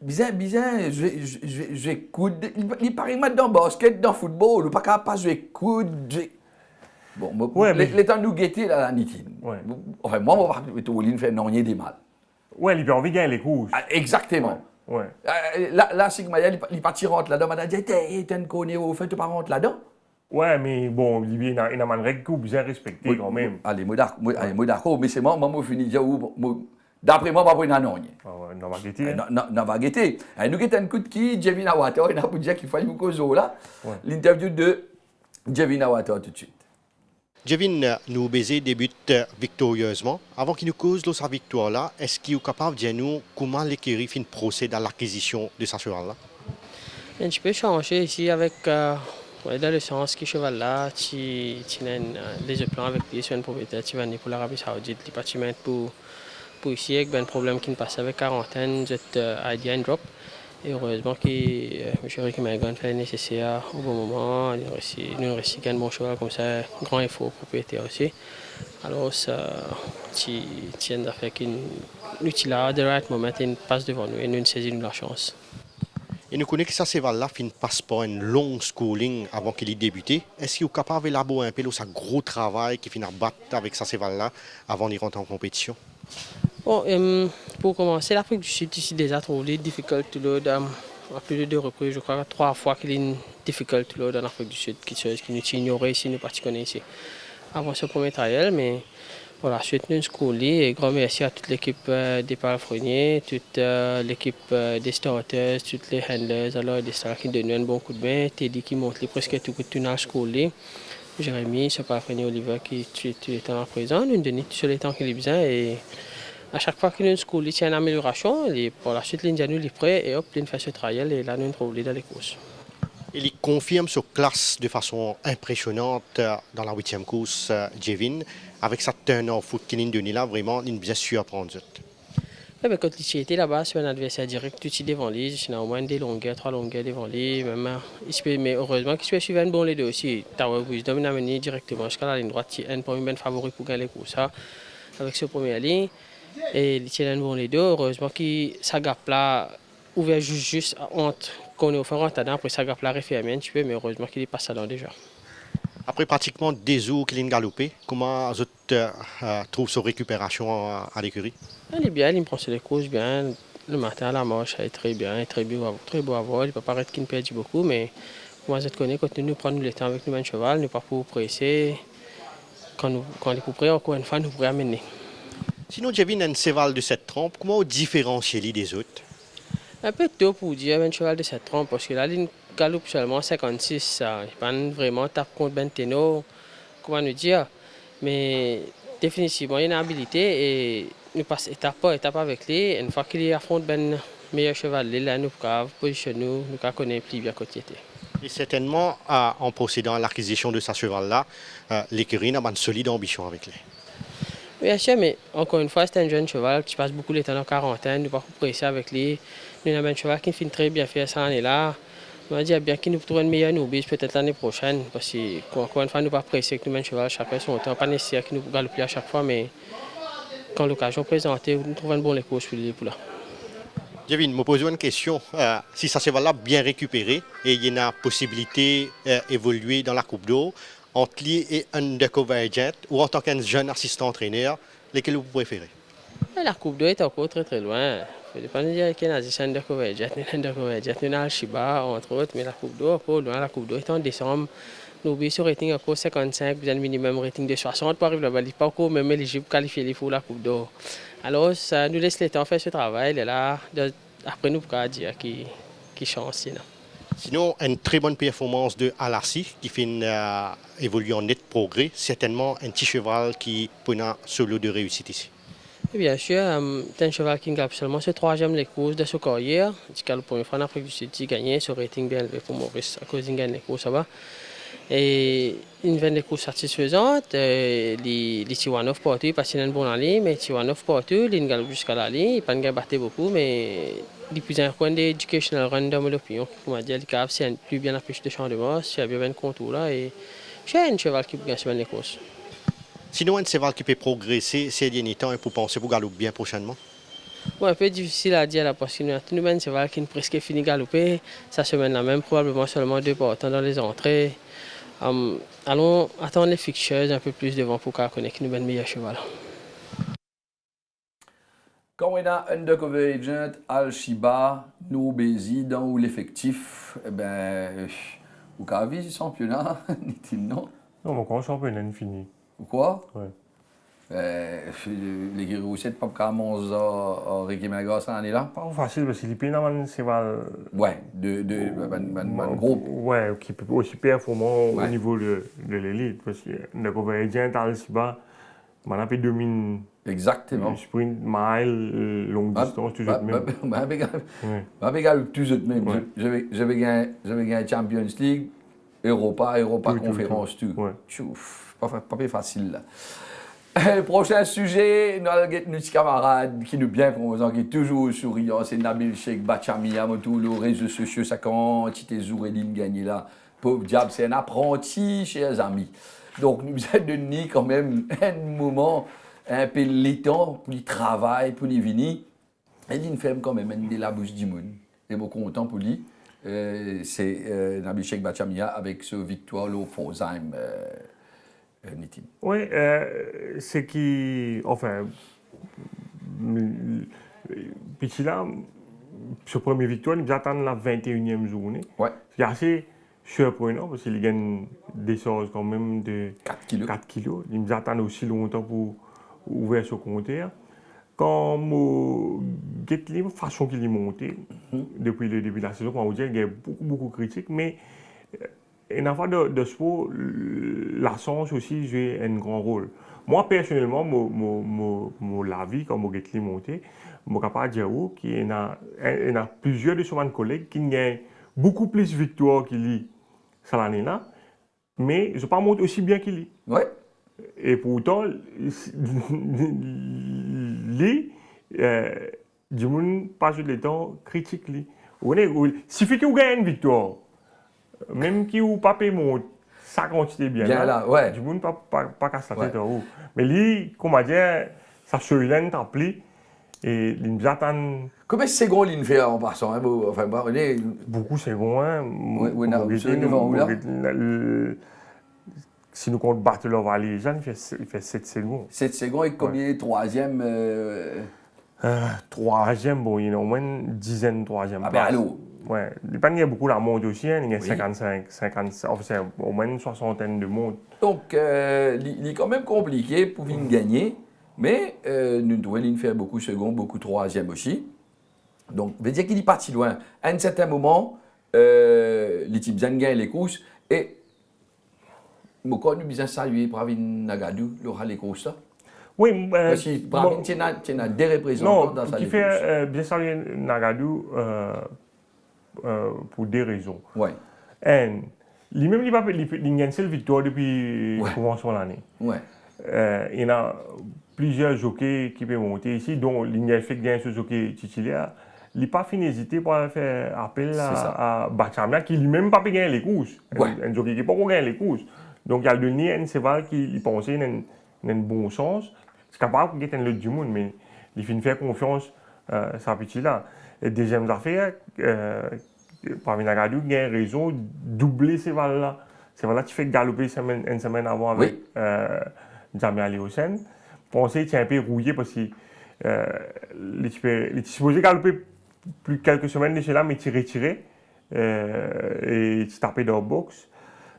bizarre, j'écoute. Il paraît mal dans le basket, dans le football, ou pas capable, j'écoute. Bon, Ouais, les temps de nous guetter, là, la nitine. Ouais. Enfin, moi, on va pas faire non rien des mal. Ouais, il a envie de gagner les courses. Ah, exactement. Ouais. Là, Sigmaya, il partit rentre là-dedans, madame dit, t'es un connu, au fait, tu pas rentre là-dedans. Ouais, mais bon, il y a une règle qu'on bien respectée quand même. Allez, moi d'accord, mais c'est moi, je finis de dire, d'après moi, je vais prendre un non. Ah ouais, non, Marguerite. Non, va guetter. Nous avons un coup de qui, Jevin Awata, il a dit qu'il fallait nous causer là. Ouais. L'interview de Jevin Awata tout de suite. Jevin, nous baiser débute victorieusement. Avant qu'il nous cause sa victoire-là, est-ce qu'il est capable de dire nous comment l'écurie procède à l'acquisition de sa cheval-là? Je peux changer ici avec, dans le sens que cheval là, tu as des plans avec lui sur une propriété, tu vas venir pour l'Arabie Saoudite, les bâtiments pour ici, avec un problème qui ne passe avec quarantaine, cette idea and drop. Et heureusement que M. Ricky Magan fait le nécessaire au bon moment. Nous avons réussi à gagner un bon cheval comme ça, grand et faux propriétaire aussi. Alors, ça, tu tiens à faire qu'il là, de right moment, il passe devant nous et nous saisissons la chance. Et nous connaissons que ça, cheval-là ne passe pas une longue schooling avant qu'il ait débuté. Est-ce qu'il est capable d'élaborer un peu ce gros travail qu'il finit à battre avec sa cheval-là avant d'y rentrer en compétition? Bon, pour commencer, l'Afrique du Sud ici déjà trouvé difficile à plus de 2 reprises, je crois 3 fois qu'il est difficile en Afrique du Sud, quelque chose qui nous ignorait ici, nous pas connaissons ici. Avant ce premier trial, mais voilà, suite nous scolaire et grand merci à toute l'équipe des palefreniers, toute l'équipe des starters, toutes les handlers, alors des stars qui donnent un bon coup de main, Teddy qui montre presque tout le tunnel scolaire. Jérémy, ce palefrenier Oliver qui est en présent, nous donnons sur les temps qu'il est besoin et à chaque fois qu'il y a une school, il y a une amélioration, et pour la suite, l'Indianou est prêt et hop, il fait ce trial et là, nous trouvons dans les courses. Il confirme sa classe de façon impressionnante dans la 8e course, Jevin, avec sa turn-off qu'il a donné là, vraiment, il bien surprendre. Ouais, ben, quand il était là-bas, c'est un adversaire direct, tout est devant lui, il y a au moins 3 longueurs devant lui, même, mais heureusement qu'il suit un bon les deux aussi. Tower Wisdom il a mené directement jusqu'à la ligne droite, il y a un premier favori pour gagner les courses, avec ce premier ligne. Et les tiennent bon les deux, heureusement que sa gap là ouvert juste entre qu'on est au fond après sa gap là refermé un petit peu, mais heureusement qu'il est passé là déjà. Après pratiquement 2 jours qu'il a galopé, comment vous trouve sa récupération à l'écurie? Elle est bien, il me prend sur les courses bien. Le matin à la marche, elle est très bien, très beau à voir. Il ne peut paraître qu'il ne perd beaucoup, mais moi je connais quand nous prenons le temps avec nous un cheval, nous pas pour presser. Quand il est pour près, encore une fois, nous pourrions amener. Sinon, Jevin, un cheval de cette trempe, comment vous différenciez-les des autres? Un peu tôt pour dire un cheval de cette trompe parce que là, il galope seulement 56. Il pas vraiment tape contre Benteno, comment nous dire. Mais définitivement, il a une habilité et nous passons étape par étape avec lui. Une fois qu'il affronte ben meilleur cheval, là, nous pouvons positionner, nous connaître plus bien côté. Et certainement, en procédant à l'acquisition de ce cheval-là, l'écurie a une solide ambition avec lui. Bien sûr, mais encore une fois, c'est un jeune cheval qui passe beaucoup de temps en quarantaine, nous ne pouvons pas presser avec lui. Nous avons un cheval qui finit très bien faire cette année-là. On va dire bien qu'il nous trouve une meilleure novice peut-être l'année prochaine, parce que encore une fois, nous ne pouvons pas presser avec nous un cheval chacun son temps. Pas nécessaire qu'il nous galope à chaque fois, mais quand l'occasion est présentée, nous trouvons un bon course pour lui. Jevin, je me pose une question. Si ce cheval-là bien récupéré et il y a une possibilité d'évoluer dans la Coupe d'eau, entre lui et Undercover Agent ou en tant qu'un jeune assistant-entraîneur, lesquels vous préférez? La Coupe d'eau est encore très très loin. Il ne faut pas nous dire qu'il y a un Undercover Agent, nous avons Shiba entre autres, mais la Coupe d'eau est encore loin. La Coupe d'eau est en décembre. Nous avons sur rating encore 55, vous avez un minimum rating de 60 pour arriver là-bas. Il n'est pas encore même éligible pour qualifier pour la Coupe d'eau. Alors ça nous laisse le temps de faire ce travail. Et là, après nous pourrons dire qui chance. Sinon, une très bonne performance de Alassi qui fait évoluer en net progrès. Certainement un petit cheval qui peut un solo de réussite ici. Et bien sûr, c'est un cheval qui gagne seulement ce troisième les courses de sa carrière. Il a la première fois en Afrique du Sud, il a gagné ce rating bien élevé pour Maurice à cause qu'il gagne les courses là-bas. Et il vient des courses satisfaisantes. Les Tiwanov partout, il passe une bonne année, mais Tiwanov partout, il gagne jusqu'à la ligne, il n'a pas battu beaucoup, mais depuis un coin d'éducational run dans l'opinion, comme on dit, il a c'est plus bien affiché de champ de masse, il y a bien un contour là, et c'est un cheval qui peut gagner les courses. Sinon, un cheval qui peut progresser ces derniers temps et pour penser pour galoper bien prochainement? Bon, un peu difficile à dire là, parce que nous avons un cheval qui est presque fini de galoper, ça semaine-là même, probablement seulement 2 partants dans les entrées. Allons attendre les fixtures un peu plus devant pour qu'on connaisse nous un meilleur cheval. Quand on a Undercover Agent, Al-Shiba, nous Bézi dans l'effectif, eh ben, vous avez vu ce championnat, n'est-il non? Non, mon grand championnat est fini. Quoi? Ouais. Les Guérouchettes, pas qu'à Monza, Ricky Magas, cette année-là? Pas facile parce qu'il est un cheval. Ouais, groupe. Ouais, qui peut aussi performant Ouais. au niveau de l'élite. Parce que le Covédien, Al-Siba, maintenant, il domine Exactement. le sprint, mile, longue distance, toujours le même. Toujours le même. Ouais. Je vais gagner Champions League, Europa Tout. Conférence, tout. Ouais. Tchouf, pas facile là. Prochain sujet, nous avons nos petits camarades qui nous bien connaissent, qui est toujours souriant, c'est Nabil Cheikh Bachamia, tous les réseaux sociaux, ça quantité Zouredine gagné là. Pauvre diable, c'est un apprenti, chers amis. Donc nous avons donné quand même un moment, un peu de temps pour le travail, pour les venir. Et il fait quand même un de la bouche du monde. Et je suis content pour lui. C'est Nabil Cheikh Bachamia avec ce victoire au Fonsheim. Oui, c'est qui, enfin, puis là, ce premier victoire, il nous attend la 21e journée. Ouais. C'est assez surprenant parce qu'il gagne des choses quand même de 4 kilos. 4 kilos. Il nous attend aussi longtemps pour ouvrir ce compteur. Quand je regarde la façon qu'il est monté depuis le début de la saison, quand on dit qu'il y a beaucoup de critiques, mais une affaire de sport, la science aussi joue un grand rôle. Moi, personnellement, mon avis, quand je regarde les monter, je suis capable de dire qu'il y a plusieurs de mes collègues qui gagnent beaucoup plus de victoires qu'il y a cette année-là, mais je ne pas monter aussi bien qu'il y a. Ouais. Et pourtant, lui, du monde passe le temps critique lui. Suffit qu'il gagne une victoire, même qu'il ou pas monte, ça continue bien. Bien là, ouais. Du monde pas qu'à sa tête Ouais. en haut. Mais lui, comme on dit, ça se lève en pli et il nous attend Combien de secondes il fait en passant? Enfin, beaucoup de secondes. Oui, non, c'est devant où, là? Si nous comptons Battle of Allegiance, il fait 7 secondes. 7 secondes et combien? Troisième? Troisième, bon, il y a au moins une dizaine de troisième. Ah ben allô? Ouais, il y a beaucoup la monte aussi, hein, il y a Oui. 55, enfin, c'est au moins une soixantaine de montes. Donc, il est quand même compliqué pour venir gagner. Mais nous devons faire beaucoup second, beaucoup troisième aussi. Donc, veut dire qu'il est parti loin. À un certain moment, les types bien gagné les courses et nous avons bien salué Pravin Nagadou, l'aura les courses là. Oui, Parce que Pravin, tu as des représentants dans sa qui courses. fait bien saluer Nagadou pour deux raisons. Ouais. Un, lui-même, il a une seule victoire depuis le commencement de l'année. Ouais. Il y a plusieurs jockeys qui peuvent monter ici, dont il a fait gagner ce jockey titulaire. Il n'a pas fini d'hésiter pour faire appel à Bachamia, qui lui-même n'a pas pu gagner les courses. Ouais. Un jockey qui n'a pas gagné les courses. Donc, il a donné un cheval qui pensait dans un bon sens. C'est capable de gagner l'autre du monde, mais il finit faire confiance à sa petite là. Et deuxième affaire, Pravin Nagadou a raison de doubler ces cheval-là. Ces cheval-là, tu fais galoper une semaine avant avec Jamie Aliosen. Pensez qu'il est un peu rouillé parce qu'il était supposé galoper plus quelques semaines de cela, mais il retiré et il tapé dans le box.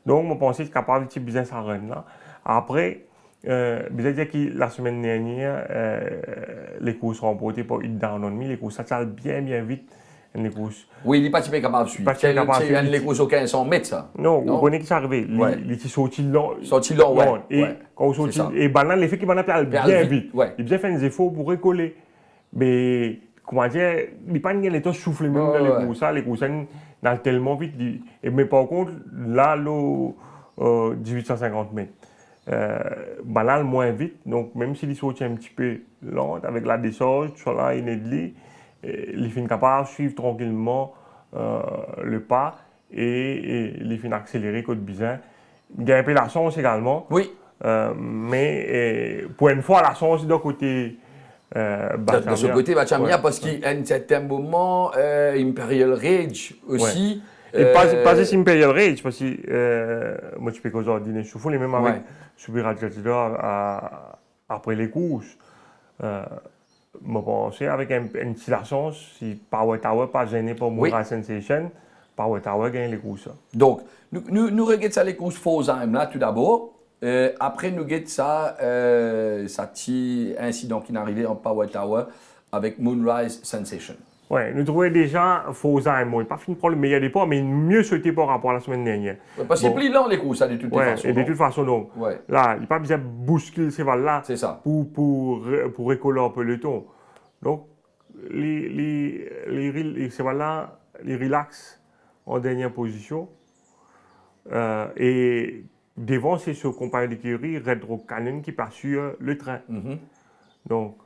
Donc, je pensais qu'il est capable de business à run là. Après, je dire que la semaine dernière, les courses remportées par Hit Down on Me, les courses ça bien vite. Les courses. Oui, il n'est pas capable de suivre. C'est les courses auxquelles 100 mètres, ça. Non, vous connaissez qui c'est arrivé. Il est sorti long. Sorti long, ouais. Et quand on sorti, et Banane, l'effet qui Banane perd bien vite. Ouais. Il a bien fait des efforts pour recoller. Mais, comment dire, il n'a pas les temps soufflé même dans les courses. Les courses, dans tellement vite. Mais par contre, là, 1850 mètres. Banane moins vite. Donc, même s'il est sorti un petit peu lent, avec la descente, sur la Inedli, il finit capable de suivre tranquillement le pas et il finit accélérer côté bizarre. Il gagne un peu la chance également. Oui. Mais pour une fois, la chance de côté Bachamia. De ce côté, Bachamia, parce qu'à un certain moment, Imperial Rage aussi. Et pas juste Imperial Rage, parce que moi, je peux causer dîner sous et même avec Subir après les courses. Je pensais avec une petite chance, si Power Tower pas gêné par Moonrise Sensation, Power Tower gagne les courses. Donc, nous regardons ça les courses Fosheim là tout d'abord. Après, nous regardons ça, ça petit incident qui est arrivé en Power Tower avec Moonrise Sensation. Oui, nous trouvons déjà Fosheim, il n'a pas fini de prendre le meilleur départ, mais mieux sauté par rapport à la semaine dernière. Ouais, parce que c'est plus lent les courses, ça, de toute façon. Et de toute façon, donc, là, il n'a pas besoin de bousculer ces balles-là pour récoller un peu le ton. Donc, les balles-là, les relax en dernière position. Et devant, c'est ce compagnon d'écurie, Red Rock Canyon, qui passe sur le train. Donc,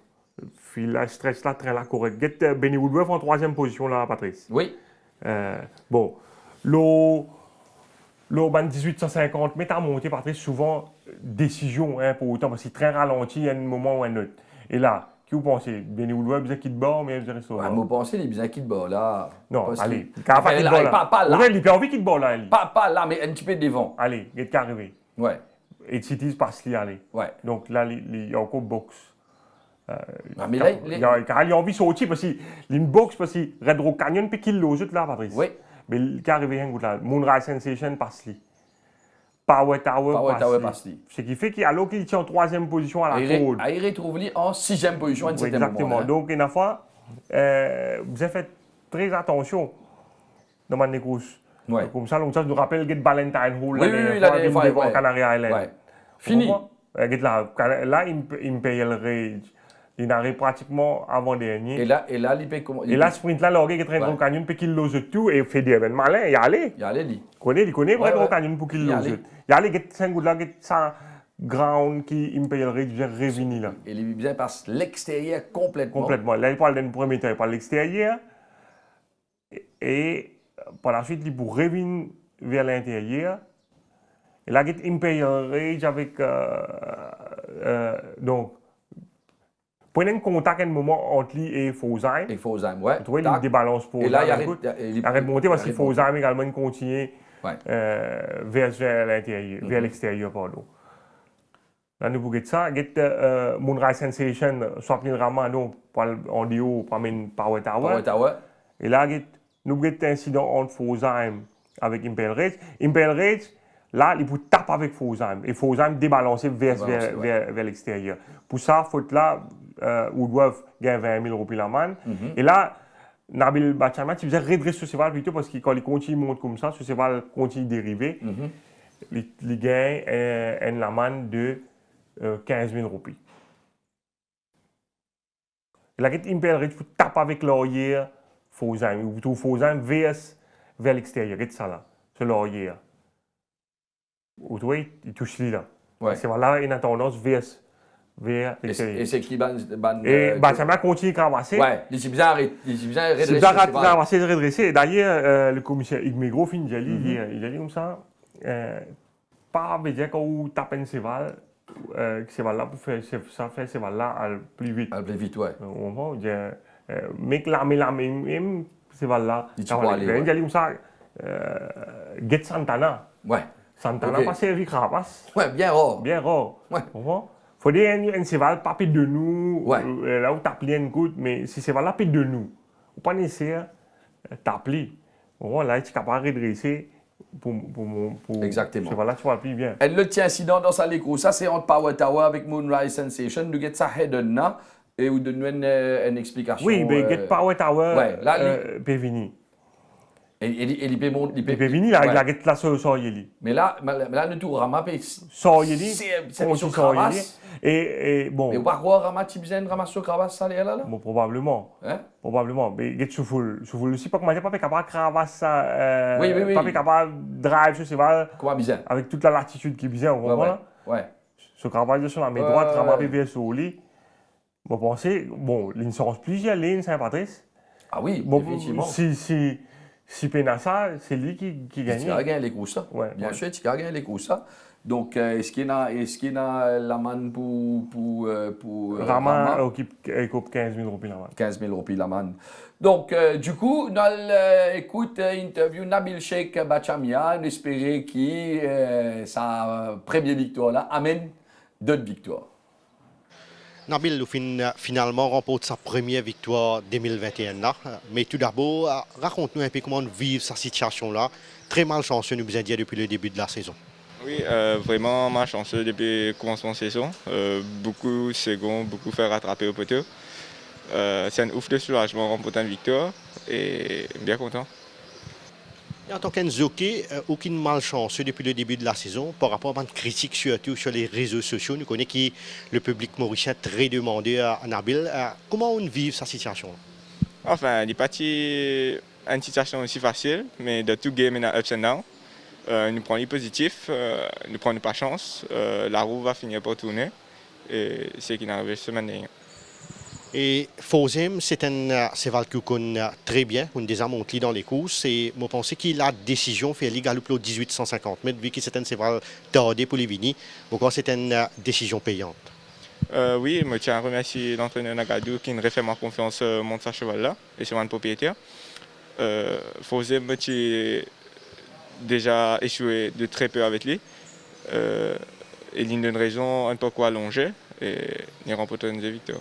la stress là, train là, correct. Get Benny Woodworth en troisième position là, Patrice. Oui. Bon, l'eau 1850 mètres à monter, Patrice, souvent décision pour autant, parce que train ralenti à un moment ou à un autre. Et là, qui vous pensez? Benny Woodworth, bien qu'il de bord, mais il reste là. Moi, pensez, il bien qu'il de bord là. Non, allez, il n'a pas qu'il de bord là. Pas là. Il a envie qu'il de bord là. Pas là, mais un petit peu devant. Allez, il est arrivé. Ouais. Et Cities passe là, allez. Ouais. Donc là, il y a encore box. Mais là, il a envie de sortir parce qu'il y a une box parce qu'il Red Rock Canyon puis qu'il l'ose là, Patrice. Oui. Mais il est arrivé un coup là. Moonrise Sensation passe là. Power Tower passe là. Ce qui fait qu'il tient en troisième position à la côte. Il retrouve lui en sixième position à un certain moment. Exactement. Donc, une fois, vous avez fait très attention dans ma course. Ouais. Comme ça, je nous rappelle Get Valentine Hall. Oui, la fois, Canary Island. Ouais. Fini. Là, Imperial Rage. Il arrive pratiquement avant-dernier. Et là, il peut comment? Et là, sprint là, le gars qui traîne dans le canyon, puis qu'il l'ose tout et fait des événements malins. Il y allait. lui. Il connaît vraiment le canyon pour qu'il l'ose. Il y allait, il y a 5 gouttes là, ça ground qui Imperial Rage vient revenir là. Et il vient par l'extérieur complètement. Complètement. Là, il parle d'un premier temps, il parle de l'extérieur. Et par la suite, il pour revenir vers l'intérieur. Et là, il y a Imperial Rage avec. Donc. Prenez un contact à un moment entre lui et Fosheim. Et Fosheim, ouais. Vous trouvez, il débalance pour. Et là, il arrête de monter parce que Fosheim également continue vers l'intérieur, vers l'extérieur, pardon. Là, nous voulons ça. Moonrise Sensation, soit plein de ramas, donc, en haut, parmi Power Tower. Et là, nous avons un incident entre Fosheim avec Imperial Rage. Imperial Rage là, il peut taper avec Fosheim. Et Fosheim débalancer Débalancer, vers l'extérieur. Pour ça, faute là, ils doivent gagner 20 000 roupies la manne. Mhm. Et là, Nabil Bachama, il faisait redresser ce cheval plutôt parce que quand il continue monte comme ça, ce cheval continue de dériver. Mhm. Il gagne une la manne de 15 000 roupies. La guette impériale, il faut taper avec l'arrière Fosheim. Vous trouvez Fosheim vers l'extérieur. C'est ça là, c'est l'arrière. Vous voyez, il touche là. Ouais. C'est là, il a tendance vers Et l'extérieur. c'est qui ban Et Bachama continue à crevasser. Ouais, les bien redresser. C'est bien crevasser, redresser. D'ailleurs, le commissaire Igmegro finit il a dit comme ça, pas veut dire qu'on tape un cheval, que cheval là pour faire ça, faire cheval là plus vite. Plus vite, ouais. On va dire, mais la même cheval là, Il faut aller, ouais. il a dit comme ça, Get Santana. Ouais. Santana Ok. pas servi cravasse. Ouais, bien rare. Bien rare. Ouais. Faut dire un cheval pas pire de nous, Ouais. là où t'as plié une goutte, mais si cheval là pire de nous, ou pas nécessaire, t'as plié. Là, tu es capable de redresser pour Exactement. cheval là, tu vas plus bien. Et le petit incident dans sa l'écho, ça c'est entre Power Tower avec Moonrise Sensation. Nous get ça head là et vous donnez une explication. Oui, mais Get Power Tower, ouais, là, peut venir. Et il peut monter. Il peut venir, là, ouais. il a Get là sur Yeli. Mais là, le tour Ramapé. Sur Yeli, c'est sur Cravasse. et bon. Mais pourquoi Ramati besoin ramasse sur Cravasse, ça là? Bon, probablement. Hein? Probablement. Mais Get Soufoul aussi, pas comment dire, pas capable de cravasse ça. Oui. Pas capable de drive sur cheval. Comment bien? Avec toute la latitude qui est bien, vous comprenez? Ouais. Ce travail sur la main droite, Ramapé vers sur Oli. Bon, pensez, bon, il y a plusieurs lignes Saint-Patrice. Ah oui, Bon, effectivement. si Penassa, c'est lui qui gagne. Tu as gagné les courses, ça. Ouais, Bien ouais. sûr, tu as gagné les courses, ça. Donc, est-ce qu'il y a la manne pour Rama occupe 15 000 roupies la manne. 15 000 roupies la manne. Donc, du coup, nous écoute interview Nabil Sheikh Bachamia, nous espérons que sa première victoire là amène d'autres victoires. Nabil finalement remporte sa première victoire 2021 là. Mais tout d'abord, raconte-nous un peu comment vivre sa situation là. Très malchanceux, nous vous a dit depuis le début de la saison. Oui, vraiment malchanceux depuis le commencement de saison. Beaucoup de secondes, beaucoup fait rattraper au poteau. C'est un ouf de soulagement remporter une victoire et bien content. Et en tant qu'Enzoké, aucune malchance depuis le début de la saison par rapport à une critique surtout sur les réseaux sociaux. Nous connaissons que le public mauricien très demandé à Nabil. Comment on vit sa situation? Enfin, il n'est pas une situation aussi facile, mais de tout game, il y a ups and downs. Nous prenons les positifs, nous prenons pas chance. La roue va finir par tourner et c'est ce qui est arrivé cette semaine dernière. Et Fosheim, c'est un cheval que connaît très bien, on a déjà monté dans les courses. Et je pense qu'il a décision fait aller galoper au 1850 mètres, vu que c'est un cheval tardé pour les Vini. Pourquoi c'est une décision payante? Oui, je tiens à remercier l'entraîneur Nagadou qui a fait ma confiance monte sa cheval là et c'est mon propriétaire. Fosheim, j'ai déjà échoué de très peu avec lui. Et il a une raison un peu quoi allonger et il remporte une victoire.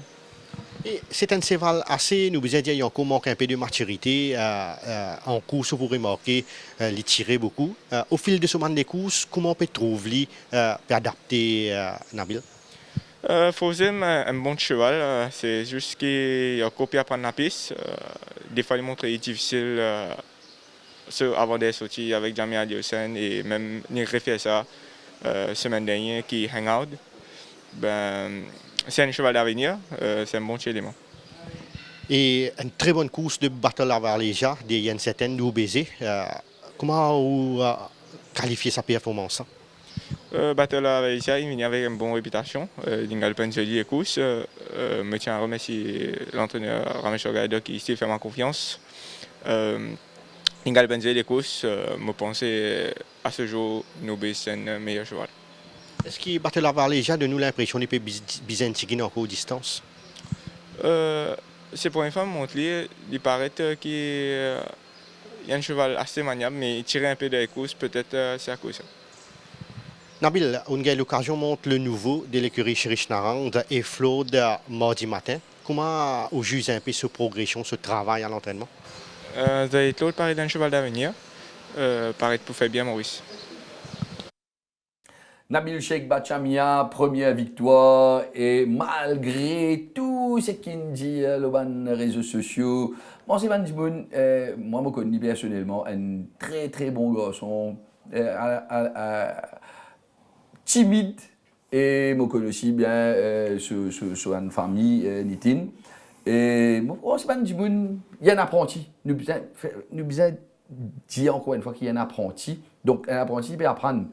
C'est un cheval assez, nous vous dit, il encore manque un peu de maturité. En course, vous remarquez, il tire beaucoup. Au fil de ce moment des courses, comment on peut trouver, adapter Nabil? Fosheim, un bon cheval, c'est juste qu'il a copié à prendre la piste. Des fois, il montre difficile avant d'être sorti avec Jamie Adiosen et même il refait ça semaine dernière qui hang out. Ben, c'est un cheval d'avenir, c'est un bon élément. Et une très bonne course de Battle of Arlesia, il y a une certaine d'OBZ. Comment vous qualifiez sa performance? Battle of Arlesia, il vient avec une bonne réputation. Il a le joli et course. Je tiens à remercier l'entraîneur Ramesh Ogaido qui s'est fait ma confiance. Il a le joli et course. Je pense à ce jour, Nobé c'est un meilleur cheval. Est-ce que Battle of Arlesia donne nous l'impression qu'il peut bien encore aux distances? C'est pour une femme montrer, il paraît qu'il y a un cheval assez maniable, mais tirer un peu de la course, peut-être c'est à cause de ça. Nabil, on a eu l'occasion de montrer le nouveau de l'écurie Chérich Narang et Flo de mardi matin. Comment vous jugez un peu cette progression, ce travail à l'entraînement? L'autre paraît d'un cheval d'avenir, paraît pour faire bien Maurice. Nabil Sheikh Bachamia, première victoire, et malgré tout ce qu'il dit sur les réseaux sociaux, moi, c'est moi, je connais personnellement un très très bon garçon, timide, et je connais aussi bien sur une famille, Nitin. Et moi, c'est il y a un apprenti. Nous besoin dire encore une fois qu'il y a un apprenti. Donc, un apprenti, il peut apprendre.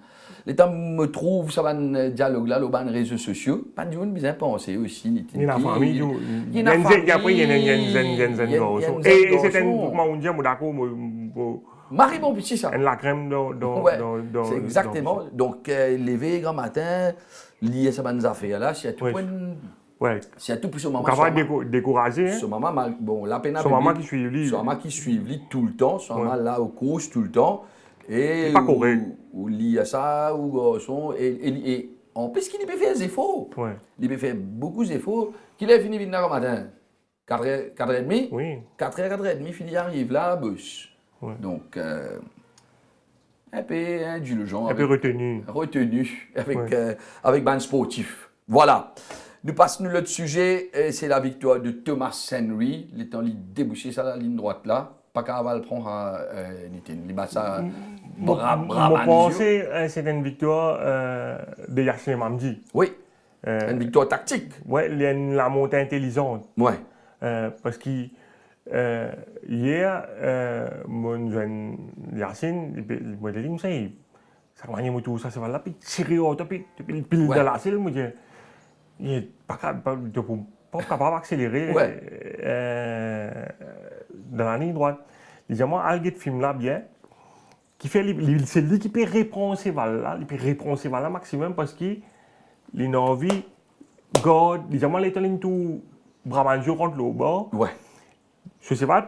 Les temps me trouve ça va un dialogue là, sur les réseaux sociaux. Pas du tout besoin penser aussi. Il y a une famille. Il y a une famille. Après, il y a une et c'est un mouvement mondial, d'accord. Marie, bon petit ça. La crème dans. C'est exactement. Donc, lever grand matin, lier ça dans affaires là, s'il y a tout point. Ouais. S'il y a tout pour ce maman. Capable de décourager. Ce maman, bon, la peine à son maman qui suit lui. Son maman qui suit lui tout le temps. Son maman là au coach tout le temps. Et pas correct. Ou lié à ça, ou garçon. Et en plus, qu'il peut faire des efforts. Ouais. Il peut faire beaucoup d'efforts. Qu'il a fini le matin. 4h30. Oui. 4h30, il arrive là, bus. Ouais. Donc, un peu indulgent. Un peu retenu. Retenu avec ban sportif. Voilà. Nous passons l'autre sujet, c'est la victoire de Thomas Henry. Il est en ligne débouché sur la ligne droite là. Pas qu'à va le prendre à Nitin. Il bat ça. Je pense que c'est une victoire de Yacine Mamdi. Oui. Une victoire tactique. Oui, il y a la montée intelligente. Oui. Parce que hier, mon jeune Yacine, il m'a dit, ça m'a dit, ça va là, puis tirer au top, puis il pile de la selle, il n'est pas capable d'accélérer dans la ligne droite. Disons, Alget film là bien, qui fait c'est lui qui peut reprendre ces balles là, il peut reprendre ces balles là maximum parce qu'il a envie God, disons, il est en tout Bramanjo contre le bas. Ouais. Je sais pas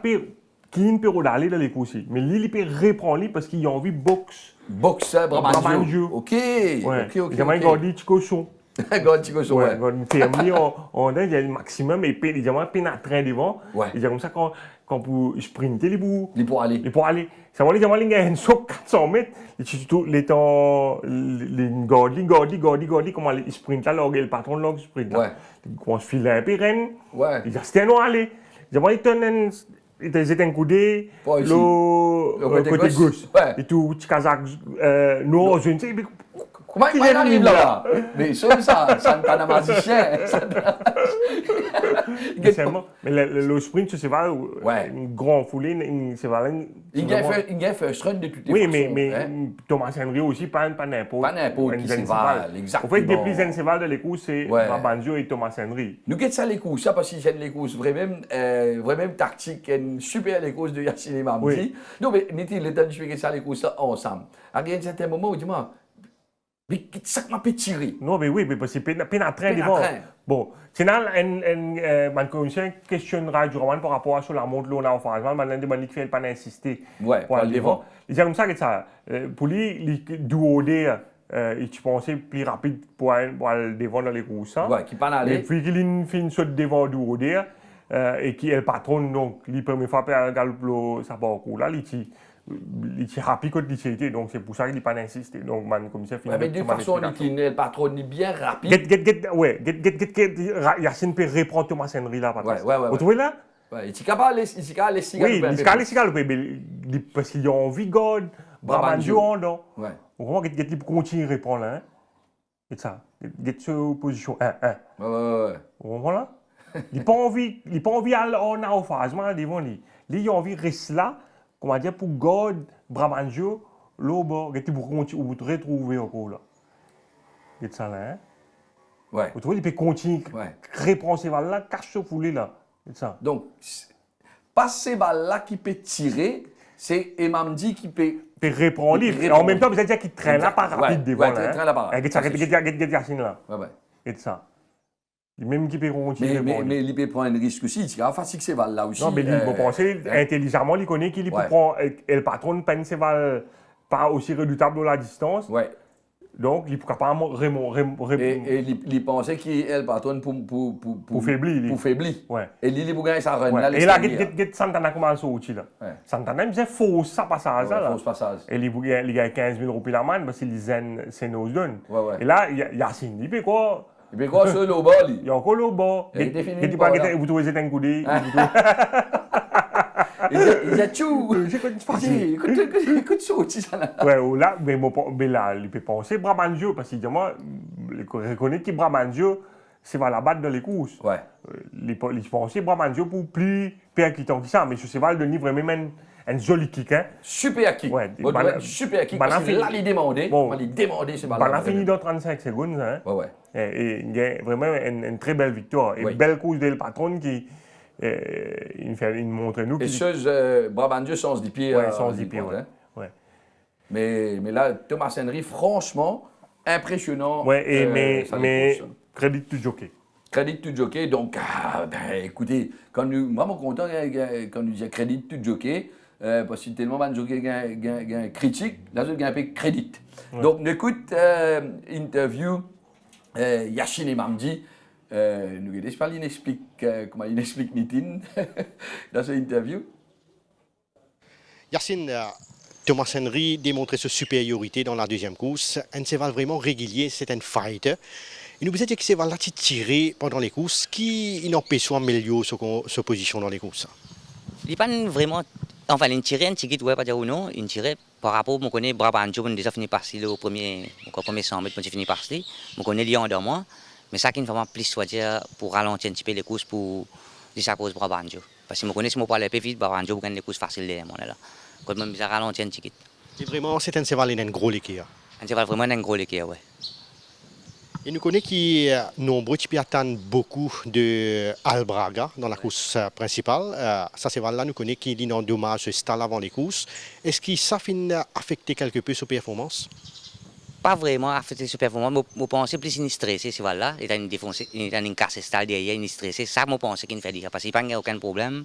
qui ne peut aller dans les coups mais lui il peut reprendre parce qu'il a envie boxe. Boxe Bramanjo. OK. OK. Disons, il a dit petit cochon. God, petit cochon, ouais. Il y a le maximum et il y a pénétrer devant. Il y a comme ça quand pour sprinter les bouts. Il pour aller. Ça va les gens qui ont 400 mètres. Les temps, les gardis, comment ils sprintent là, le patron de sprint là. Ils commencent à filer un peu reine. Ils disent, non, allez. Ils étaient un coup d'œil, le côté gauche. Et tout, petit Kazakh, non, je ne sais pas. Comment il arrive là? Mais ça, ça n'est pas un magicien. Mais le sprint, c'est pas une grande foulée, c'est pas il y a un first run de toutes les façons. Oui, mais Thomas Henry aussi, pas n'importe. Pas n'importe qui Zenseval, exactement. En fait, les plus Zenseval de l'écoute, c'est Rabanjo et Thomas Henry. Nous guettons ça les courses, ça parce que j'aime les courses vraiment tactique, une super les courses de Yacine Mamdi. Non, mais Niti, le temps de jouer ça les courses ensemble. À un certain moment, où dis-moi, mais ça m'a fait tirer. Non, mais oui, parce que c'est pénétré devant. Bon, c'est une question du roman par rapport à ce la montre là en face. Maintenant, il ne fait pas insister pour aller devant. C'est comme ça que ça. Pour lui, il doit et tu pensais plus rapide pour aller devant dans les courses. Ouais, qui pas aller. Et puis il fait une saute devant du haut et qui est le patron, donc, la première fois qu'il a sa parcours là, il est rapide quand il était, donc c'est pour ça qu'il n'a pas insisté. Donc, comme ça, mais de toute façon, le patron est bien rapide. Yacine peut reprendre Thomas Henry là, Vous trouvez là? Il est capable de les cigales. Oui, il est capable parce qu'il a envie de God, Brabanjo en dedans. Au moment où il continue à répondre là, c'est ça. Il est sur position 1-1. Au moment là, il n'a pas envie d'aller en phase devant lui. Il a envie de rester là. Comment dire, pour God, Brabanjo, l'Oba, pour retrouver encore là. C'est ça là, hein? Ouais. Vous trouvez, il peut continuer, reprendre ces balles là, cache ce foulé là. C'est ça. Donc, pas ces balles là qui peut tirer, c'est Mamdi qui peut reprendre lui. En même temps, vous allez dire qu'il traîne là, pas rapide devant là. Il traîne là, pas rapide. Il Yacine là. C'est ça. Même qui peut continuer. Mais il peut prendre un risque aussi. Il va facile ces balles là aussi. Non, mais il va penser intelligemment, il connaît qu'il peut prendre. Et le patron ne peine ces balles pas aussi redoutable à la distance. Donc, il est capable Et il pensait qu'il est le patron pour faiblir. Pour faiblir. Ouais. Et il pour gagner sa run. Ouais. Là, Et là, l'extérieur. Santana commence à sortir. Là. Ouais. Santana, il faisait fausse ça passage. Ouais, Là. fausse passage. Et il gagne 15 000 roupies la main parce qu'il zen c'est nos donne. Ouais, ouais. Et là, Yacine, il fait quoi? Et puis quoi, sur le bas, lui? Il y a encore le bas. Et il définit Il dit pas, pas là. que vous trouvez un coup de. Il a tchou! Écoute, sorti ça là. Ouais, là, mais là, il peut penser Brabantio parce qu'il dit moi, il reconnaît que Brabantio, c'est va la battre dans les courses. Ouais. Il pensait Brabantio pour plus percutant que ça, mais ce cheval donne vraiment un joli kick. Hein. Super kick. Ouais, Super kick. Ban Parce que a là, fini- il demandait. Bon. Il demandait ce On ballon. a fini dans 35 secondes. Hein. Ouais, ouais. Et il y a vraiment une très belle victoire. Et Oui. belle course de le patron qui il montre nous. Et chose, Brabantio sans 10 pieds. Ouais, sans 10 pieds, ouais. hein. Ouais. Mais là, Thomas Henry, franchement, impressionnant. Ouais, ça mais découle, ça. crédit du jockey. Crédit to jockey, donc, écoutez, moi, mon content, quand nous disons crédit to jockey, parce que tellement de jockey gagne critique, là, je gagne un peu crédit. Ouais. Donc, on écoute interview Yacine et Mamdi. Nous regardons, il explique comment il explique Nitin dans cette interview. Yacine, Thomas Henry démontrait sa supériorité dans la deuxième course. Un cheval vraiment régulier, c'est un fighter. Il nous a dit que ce cheval-là tiré pendant les courses, qui n'empêche pas d'améliorer sa position dans les courses. Il n'est pas vraiment. Enfin, il tirait un ticket, ouais, pas dire ou non. Il tirait par rapport, je connais Brabantio, on a déjà fini par au premier 100 mètres, on a fini par je connais Lyon de moi. Mais ça qui me fait vraiment plus soit dire pour ralentir un petit peu les courses pour dire ça cause Brabantio. Parce que je connais si je parle un peu vite, Brabantio gagne les courses faciles derrière moi là. Quand même bizarre ralentir un petit peu. Et vraiment, c'est un cheval, il a un gros l'équerre. Un cheval vraiment un gros équerre, ouais. Et nous connaissons qu'il y a nombreux qui attendent beaucoup de Albraga dans la course principale. Ça, cheval-là, nous connaissons qu'il y a un dommage stall avant les courses. Est-ce que ça finit affecter quelque peu sa performance? Pas vraiment affecté sur performance, je pense plus qu'il est stressé, ce cheval-là. Il a une défoncé, il a une casse stall derrière, il est stressé. Ça, je pense qu'il fait dire. Parce qu'il n'y a aucun problème.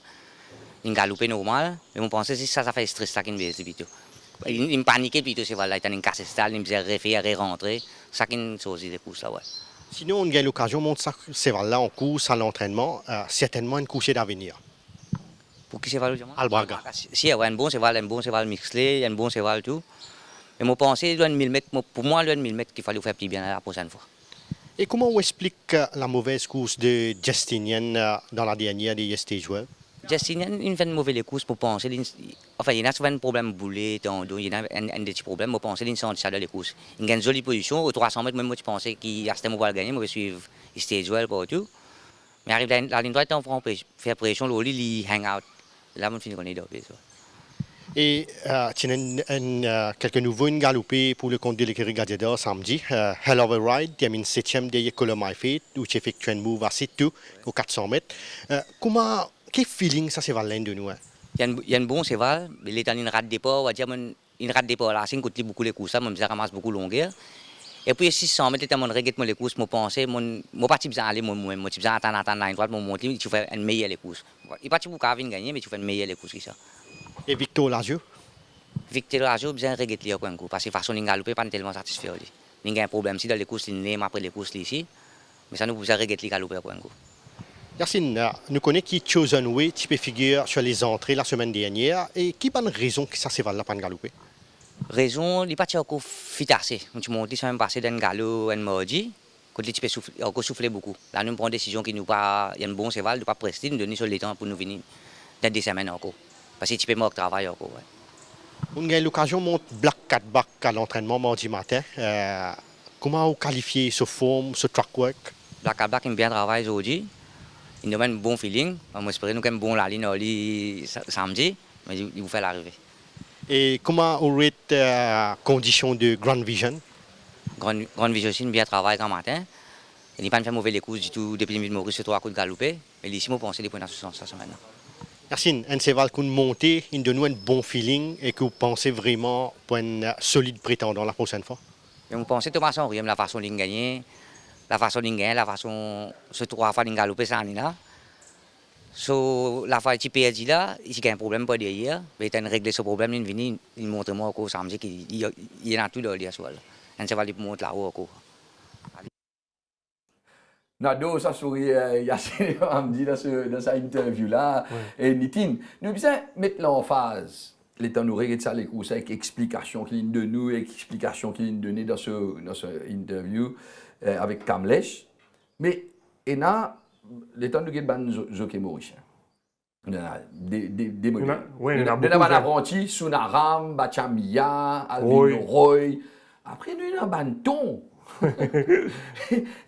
Il galope normal. Mais je pense que ça fait stress, ça qu'il fait plutôt. Il me paniquait plutôt, ce cheval-là. Il a une casse stall, il me faisait refaire, rentrer. Ça qui est chose des courses là, ouais. Sinon, on a l'occasion de montrer ça cheval-là en course, à l'entraînement, certainement une course d'avenir. Pour qui cheval? Albraga. Si, il y a un bon cheval mixé, un bon cheval tout. Mais je pense qu'il doit être 1000 mètres. Pour moi, il doit être 1000 mètres qu'il fallait faire plus bien la prochaine fois. Et comment on explique la mauvaise course de Justinian dans la dernière des Stage World? Justinian, il fait une mauvaise course, je pense. Enfin, il y a souvent un problème boulet, il y a un petit problème, je pense qu'il sent ça dans les courses. Il a une jolie position, aux 300 mètres, même moi, je pensais qu'il a ce moment gagner, je vais suivre le Stage World partout. Mais arrive la ligne droite, on fait pression, le il hang out. Là, on finit qu'on est dopé. Et tu as quelques nouveaux galopés pour le compte de l'écurie Gladiator samedi. Hell of a Ride, qui a mis une 7e derrière Colomai Fate, où tu effectues un move à 7-2 aux 400 mètres. Quel feeling ça, c'est Valène de nous? Il y a un bon cheval, il est dans une rate départ, on va dire une rate départ là, c'est coûte beaucoup les courses, ça, je ramasse beaucoup longueur. Et puis 600 mètres, mon regrette les courses, je pensais, mon parti besoin aller, moi besoin attendre la ligne droite, mon monter, tu fais une meilleure les courses. Il parti pour Kavin gagner, mais tu fais une meilleure les courses que ça. Et Victor Lazio? Victor Lazio, besoin regretter les courses, parce que façon de galoper pas tellement satisfait. Il y a un problème si dans les courses, il n'aime après les courses ici, mais ça nous besoin regretter les galoper pour un coup. Yacine, nous connaissons qui Chosen Way, qui peut figurer sur les entrées la semaine dernière, et qui a une raison que ça cheval là pas galoper? Raison, il n'est pas encore fitassé. Tu montes, ça même passé d'un galop, un mardi, quand il peut encore souffler beaucoup. Là, nous prenons une décision qui nous pas, il y a un bon cheval, de ne pas prester, nous donner sur le temps pour nous venir dans des semaines encore. Parce que tu peux manquer de travail encore. Ouais. On a l'occasion de monter Black Cat Back à l'entraînement mardi matin. Comment vous qualifiez ce forme, ce track work? Black Cat Back, il bien travaillé aujourd'hui. Il nous met un bon feeling. On espère nous bon la ligne samedi, mais il vous fait l'arrivée. Et comment vous rate les conditions de Grand Vision? Grand Vision aussi, bien travaillé quand matin. Il n'a pas fait mauvais les courses du tout depuis le Maurice, c'est 3 coups de galopé. Mais ici, je pense des points dans ce sens cette semaine. Yacine, un cheval qui monte, il donne un bon feeling et que vous pensez vraiment pour un solide prétendant la prochaine fois? Je pense que Thomas Henry, la façon de gagner, la façon, ce 3 fois de galoper, ça en est là. So, la fois qu'il perd là, il y a un problème pas derrière. Il a réglé ce problème, il montre moi au samedi qu'il y a tout dans le soir. un cheval qui monte là-haut encore. Nado, ça sourit, Yacine Mamdi dans sa interview-là, et Nitin, nous devons mettre l'emphase. Les temps nous regarder ça, les courses avec explication qu'il de nous, explication qu'il donné dans ce interview avec Kamlesh. Mais, et là, les temps nous regardent jockey mauricien. On a des modèles. On a un apprenti, Sunaram, Bachamia, Alvin Roy. Après, nous avons un ton.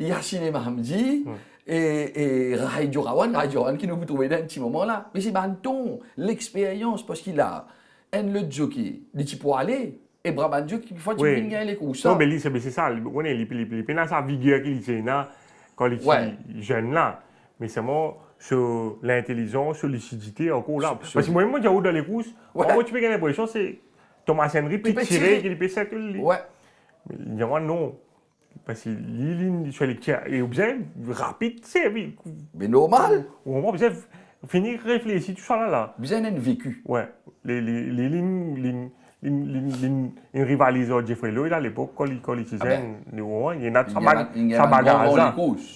Yacine Mamdi et Rai Jorawan qui nous trouvait dans un petit moment là. Mais c'est un ton, l'expérience, parce qu'il a le jockey, il dit pour aller, et Brabant qui fois tu viens gagner les courses. Non, mais c'est ça, il a sa vigueur qu'il a quand il est jeune là. Mais c'est moi, sur l'intelligence, sur la lucidité, encore là. Parce que moi, dans les courses, moi, tu peux gagner l'impression, c'est Thomas Henry peut tirer, qu'il peut circuler. Ouais. Mais il y a non. Parce qu'il sur les tirs, et bien rapide, c'est vite. Mais normal. On va finir réfléchir, tout ça là. Bien un vécu. Ouais. Les lignes rivalisent avec Jeffrey Lloyd à l'époque, quand il disait, il y en a sa bagage.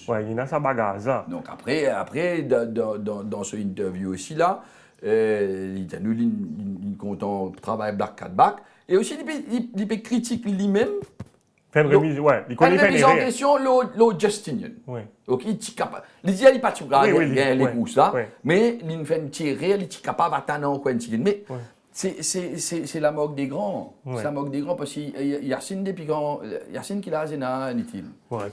Ouais, il y en a sa bagage. Donc après dans ce interview aussi là, il a nous content travail Black Cat Back et aussi il peut critiquer lui-même. Fait une remise, ouais. Il connaît remise en question le Justinian. Oui. Donc il est capable. Il dit il pas tout les courses là, mais il fait une tirer, il est capable d'attendre en coin. Mais c'est la moque des grands. C'est la moque des grands parce qu'il Yacine depuis quand Yacine qui l'a zéna n'est-il. Ouais.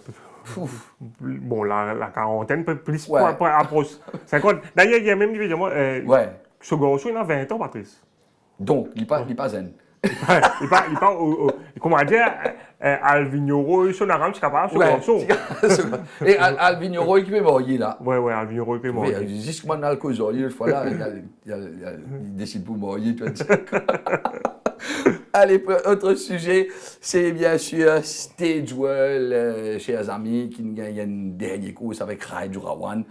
Bon, la quarantaine peut plus approche 50. D'ailleurs, il y a même évidemment ce garçon il a 20 ans, Patrice. Donc, il n'est pas zen. Il pas comment dire Alvin Roy Sonaram c'est capable ce garçon. Et Alvin Roy qui peut mourir là. Ouais, Alvin Roy peut mourir. Jusqu'à maintenant alcool une fois là il décide pour mourir. Allez, autre sujet, c'est bien sûr Stagewell, chers amis, qui gagne une dernière course avec Rai Jorawan.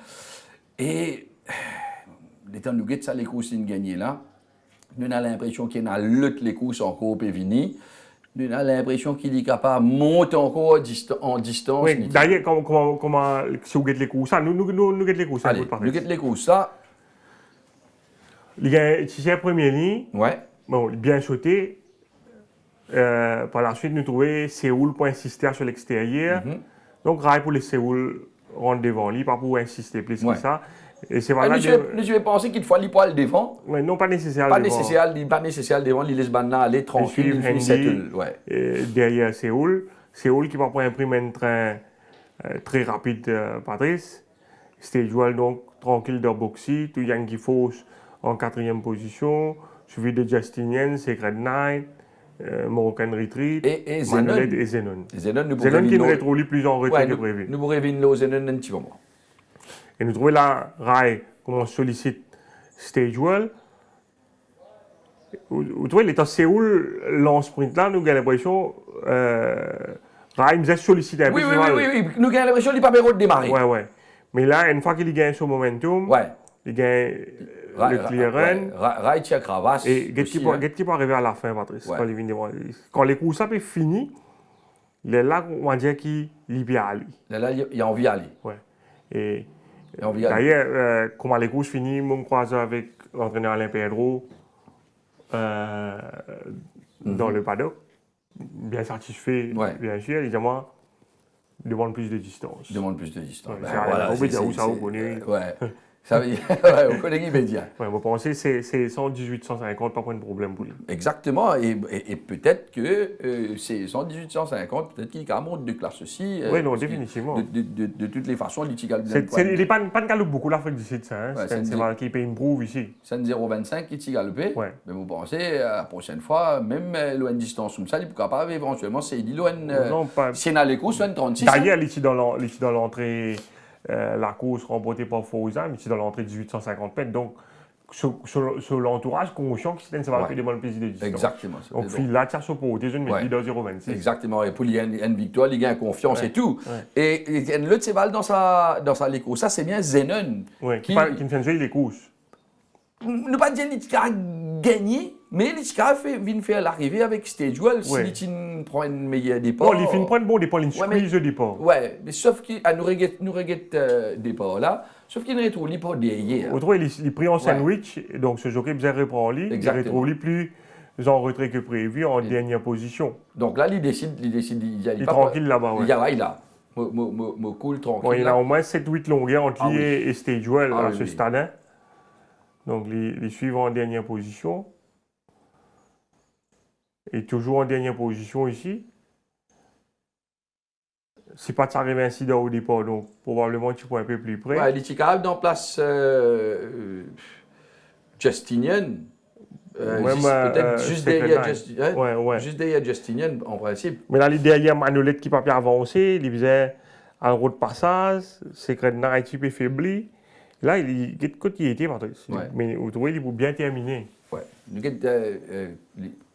Et les temps nous guettons ça les courses qu'il gagne là. Nous avons l'impression qu'il y a les courses encore pour venir. Nous avons l'impression qu'il est capable de monter encore en distance. Oui, d'ailleurs, comment si vous guettez les courses, nous guettons les courses. Allez, nous guettons les courses, ça. Si c'est la première ligne, bon, bien sauté. Par la suite, nous trouvons Séoul pour insister sur l'extérieur. Donc, Rai pour les Séoul rentre devant lui, pas pour insister plus que ça. Et c'est voilà. Nous penser qu'il faut aller pour le devant. Mais non, pas nécessaire. Pas nécessaire devant. Il laisse Banna aller tranquille. Il finit derrière Séoul. Séoul qui va prendre imprimer un train très rapide, Patrice. Stagewell donc tranquille dans Boxy. Tout Yankee Force en 4e position. Suivi de Justinian, Secret Night, Moroccan Retreat, et Zenon. Zenon qui nous retrouve plus en retrait que prévu. Nous revenons Zenon un petit moment. Et nous trouvons là, Rai, comment on sollicite Stagewell. Vous trouvez, l'état Séoul, l'en sprint là, nous avons l'impression, Rai nous a sollicité un peu. Oui, nous avons l'impression qu'il n'a pas besoin de démarrer. Ouais. Mais là, une fois qu'il gagne son momentum, il gagne le clear run. Rai tient cravache. Et qu'est-ce qui peut arriver à la fin, Patrice? Quand les courses sont finis, il est là, on va dire qu'il y a aller. Là, il a envie d'aller. Ouais. Et d'ailleurs, comment les courses finissent, mon croisé avec l'entraîneur Alain Pedro dans le paddock, bien satisfait, bien sûr, évidemment, demande plus de distance. Demande plus de distance. Voilà, ça vous connaît. Ça veut dire, on connaît l'immédiat. Vous pensez que c'est 118, 150, pas de problème pour lui. Exactement, et peut-être que c'est 118, 150, peut-être qu'il monte de classe aussi. Oui, non, définitivement. De toutes les façons, il n'est pas de galope beaucoup l'Afrique du Sud, ça. C'est mal qui paye une prouve ici. C'est 0,25 qui tire galopé. Mais vous pensez, la prochaine fois, même loin de distance comme ça, il est capable éventuellement, c'est loin. Si on a les courses, loin 36. D'ailleurs, ici dans l'entrée. La course remportée par Fawzan, mais c'est dans l'entrée de 1850 mètres. Donc, sur l'entourage, conscient que c'est un peu de plaisir de distance. Exactement. Donc, il a tiré sur le des jeunes, mais il est 0,26. Exactement. Et pour lui, il y a une victoire, il gagne confiance et tout. Et l'autre, c'est dans sa l'écho. Ça, c'est bien Zenon. Qui ne fait jouer les courses. Ne pas dire qu'il a gagné, Mais les Tika viennent faire l'arrivée avec Stagewell Ouais. si ils prennent une meilleure départ. Bon, il finit prendre bon départ, il Ouais, mais- squeeze le départ. Ouais, mais sauf qu'il nous regrette départ là, sauf qu'il ne retrouve pas derrière. Autrement, il est pris en sandwich, donc ce jockey bien reprend lui, il Exactement. retrouve lui plus en retrait que prévu, en Et- dernière position. Donc là, il décide, il Il est tranquille là-bas, ouais. Il y a là, me cool tranquille. Bon, il là. a au moins 7-8 longueurs entre Ah lui oui. et Stagewell Ah à oui, ce oui. stade. Donc, les suivants en dernière position. Et toujours en dernière position ici. Si pas de s'arriver incident au départ, donc probablement tu pourrais un peu plus près. Ouais, il est capable d'en place Justinian. Ouais, mais, Peut-être juste derrière Secret Ouais, ouais. Juste derrière Justinian, en principe. Mais là, les derrière Manolette qui pas pu avancer, il faisait un route de passage, Secret Night qui peut faibli. Là, il est côté était, Patrice. Ouais. Mais vous trouvez, il est bien terminé. Ouais.